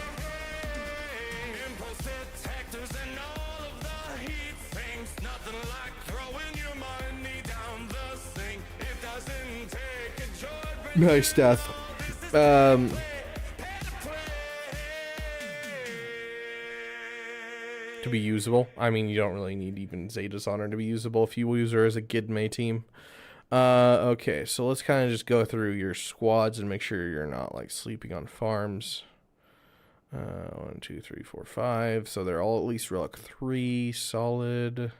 [SPEAKER 1] Nice death. To be usable. I mean, you don't really need even Zeta's Honor to be usable if you use her as a Gidme team. Okay, so let's kind of just go through your squads and make sure you're not like sleeping on farms. 1, 2, 3, 4, 5. So they're all at least Relic 3, solid.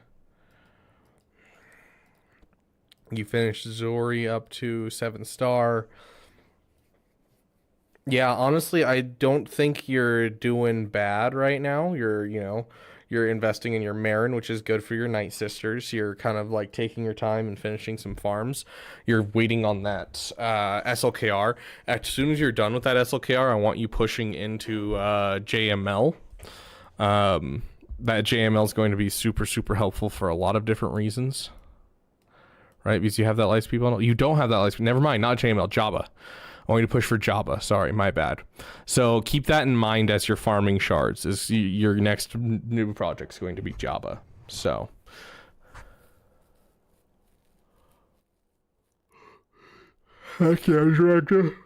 [SPEAKER 1] You finished Zori up to 7-star. Yeah, honestly, I don't think you're doing bad right now. You're investing in your Marin, which is good for your Night Sisters. You're kind of like taking your time and finishing some farms. You're waiting on that SLKR. As soon as you're done with that SLKR, I want you pushing into JML. That JML is going to be super, super helpful for a lot of different reasons. Right? Because you have that Lightspeed bundle. You don't have that Lightspeed. Never mind, not JML, Jabba. I want you to push for Jabba. Sorry, my bad. So keep that in mind as you're farming shards. Is your next new project's going to be Jabba. So. Heck yeah, Director.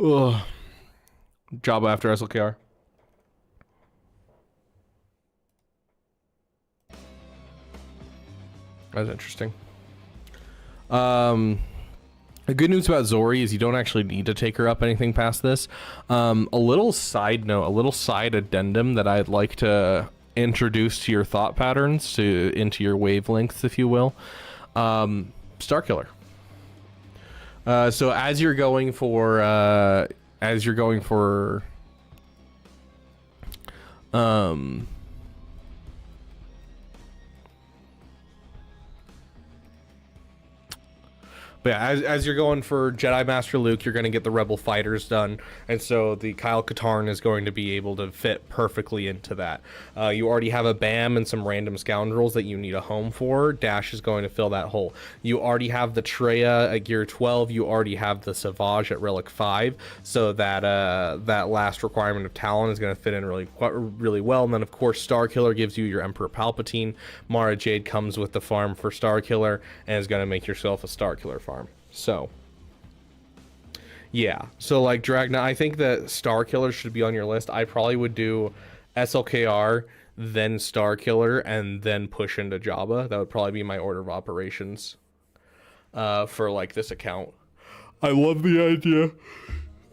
[SPEAKER 1] Ugh. Jabba after SLKR. That's interesting. The good news about Zori is you don't actually need to take her up anything past this. A little side note, a little side addendum that I'd like to introduce to your thought patterns, into your wavelengths, if you will. Starkiller. So as you're going for But yeah, as you're going for Jedi Master Luke, you're going to get the Rebel Fighters done, and so the Kyle Katarn is going to be able to fit perfectly into that. You already have a BAM and some random scoundrels that you need a home for. Dash is going to fill that hole. You already have the Treya at Gear 12. You already have the Savage at Relic 5, so that that last requirement of Talon is going to fit in really well. And then, of course, Starkiller gives you your Emperor Palpatine. Mara Jade comes with the farm for Starkiller and is going to make yourself a Starkiller farm. So yeah, so like Dragna, I think that Starkiller should be on your list. I probably would do SLKR, then Starkiller, and then push into Jabba. That would probably be my order of operations for like this account. I love the idea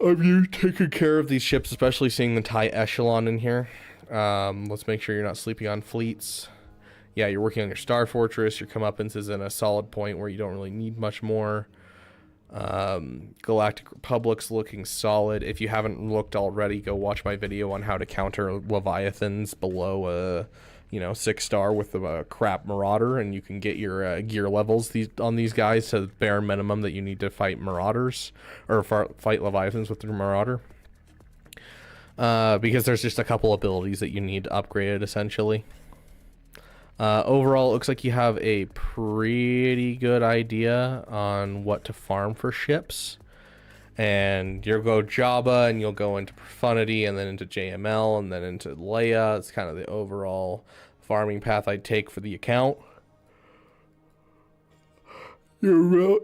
[SPEAKER 1] of you taking care of these ships, especially seeing the TIE Echelon in here. Let's make sure you're not sleeping on fleets. Yeah, you're working on your Star Fortress. Your comeuppance is in a solid point where you don't really need much more. Galactic Republic's looking solid. If you haven't looked already, go watch my video on how to counter Leviathans below a 6-star with a crap Marauder, and you can get your gear levels on these guys to the bare minimum that you need to fight Marauders, or fight Leviathans with your Marauder. Because there's just a couple abilities that you need upgraded, essentially. Overall, it looks like you have a pretty good idea on what to farm for ships. And you'll go Jabba, and you'll go into Profundity, and then into JML, and then into Leia. It's kind of the overall farming path I'd take for the account. Your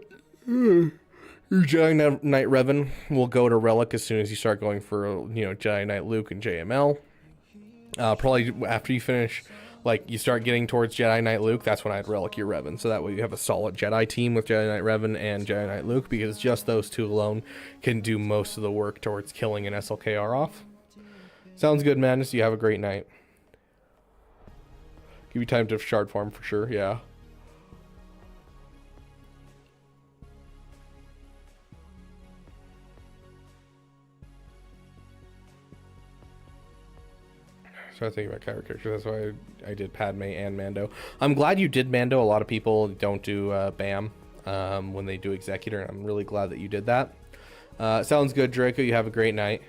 [SPEAKER 1] Jedi Knight Revan will go to Relic as soon as you start going for, Jedi Knight Luke and JML. Probably after you finish, like, you start getting towards Jedi Knight Luke, that's when I'd Relic your Revan. So that way you have a solid Jedi team with Jedi Knight Revan and Jedi Knight Luke, because just those two alone can do most of the work towards killing an SLKR off. Sounds good, Madness. You have a great night. Give you time to shard farm for sure, yeah. So I think about characters. That's why I did Padme and Mando. I'm glad you did Mando. A lot of people don't do BAM when they do Executor, and I'm really glad that you did that. Sounds good, Draco. You have a great night.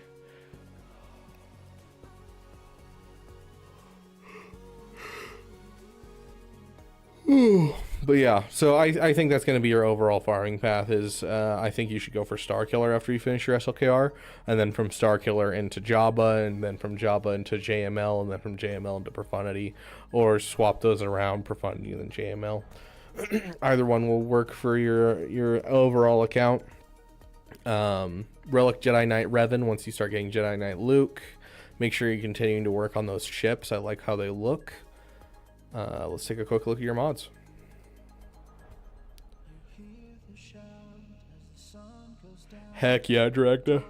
[SPEAKER 1] But yeah, so I think that's going to be your overall farming path. Is I think you should go for Starkiller after you finish your SLKR, and then from Starkiller into Jabba, and then from Jabba into JML, and then from JML into Profundity, or swap those around, Profundity and then JML. Either one will work for your overall account. Relic Jedi Knight Revan once you start getting Jedi Knight Luke. Make sure you're continuing to work on those ships. I like how they look. Let's take a quick look at your mods. Heck yeah, Dragna.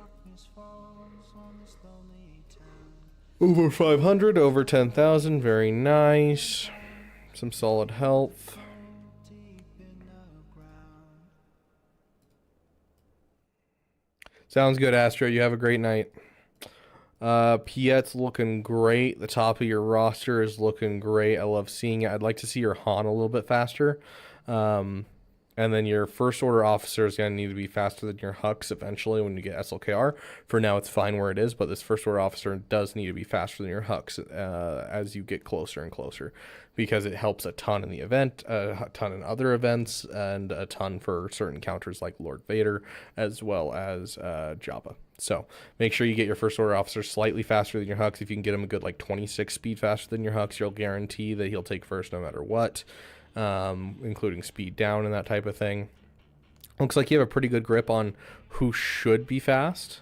[SPEAKER 1] Over 500, over 10,000. Very nice. Some solid health. Sounds good, Astro. You have a great night. Piet's looking great. The top of your roster is looking great. I love seeing it. I'd like to see your Han a little bit faster. And then your first order officer is going to need to be faster than your Hux eventually when you get SLKR. For now, it's fine where it is, but this first order officer does need to be faster than your Hux as you get closer and closer, because it helps a ton in the event, a ton in other events, and a ton for certain counters like Lord Vader, as well as Jabba. So make sure you get your first order officer slightly faster than your Hux. If you can get him a good like 26 speed faster than your Hux, you'll guarantee that he'll take first no matter what. Including speed down and that type of thing. Looks like you have a pretty good grip on who should be fast.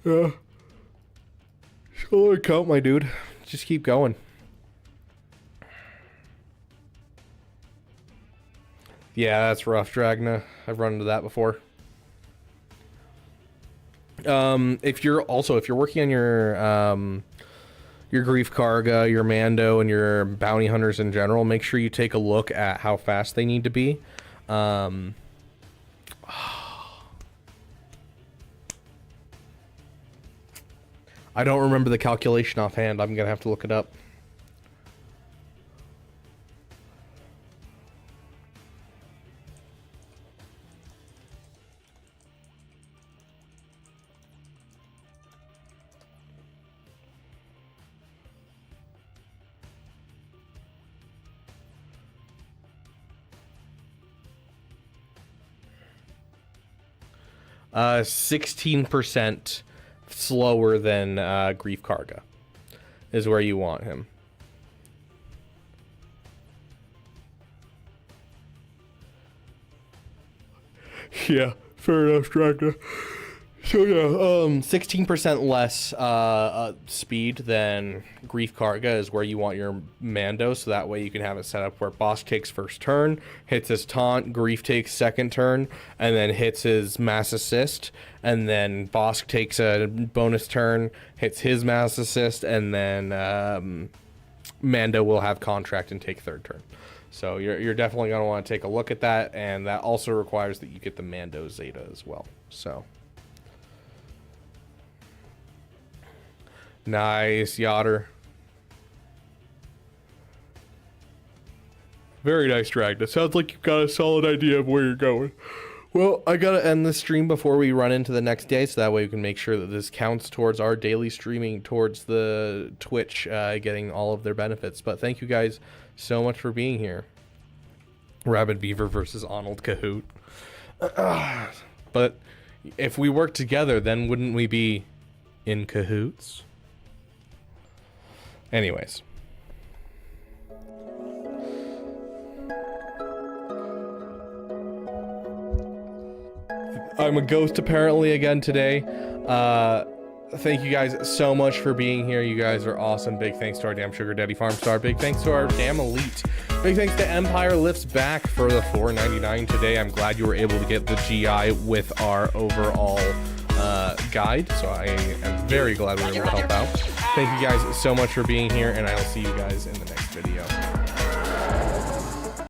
[SPEAKER 1] Yeah. Solid count, my dude. Just keep going. Yeah, that's rough, Dragna. I've run into that before. If you're working on your Grief Karga, your Mando, and your bounty hunters in general, make sure you take a look at how fast they need to be. I don't remember the calculation offhand. I'm gonna have to look it up. – 16% slower than Grief Karga is where you want him. Yeah, fair enough, Dragna. So yeah, 16% less speed than Grief Karga is where you want your Mando, so that way you can have it set up where Boss takes first turn, hits his taunt, Grief takes second turn, and then hits his mass assist, and then Boss takes a bonus turn, hits his mass assist, and then Mando will have contract and take third turn. So you're definitely going to want to take a look at that, and that also requires that you get the Mando Zeta as well. So nice, Yotter. Very nice, Dragna. Sounds like you've got a solid idea of where you're going. Well, I gotta end this stream before we run into the next day, so that way we can make sure that this counts towards our daily streaming, towards the Twitch getting all of their benefits. But thank you guys so much for being here. Rabid Beaver versus Arnold Cahoot. But if we work together, then wouldn't we be in cahoots? Anyways. I'm a ghost apparently again today. Thank you guys so much for being here. You guys are awesome. Big thanks to our damn Sugar Daddy Farmstar. Big thanks to our damn Elite. Big thanks to Empire Lifts Back for the $4.99 today. I'm glad you were able to get the GI with our overall guide. So I am very glad we were able to help out. Thank you guys so much for being here, and I will see you guys in the next video.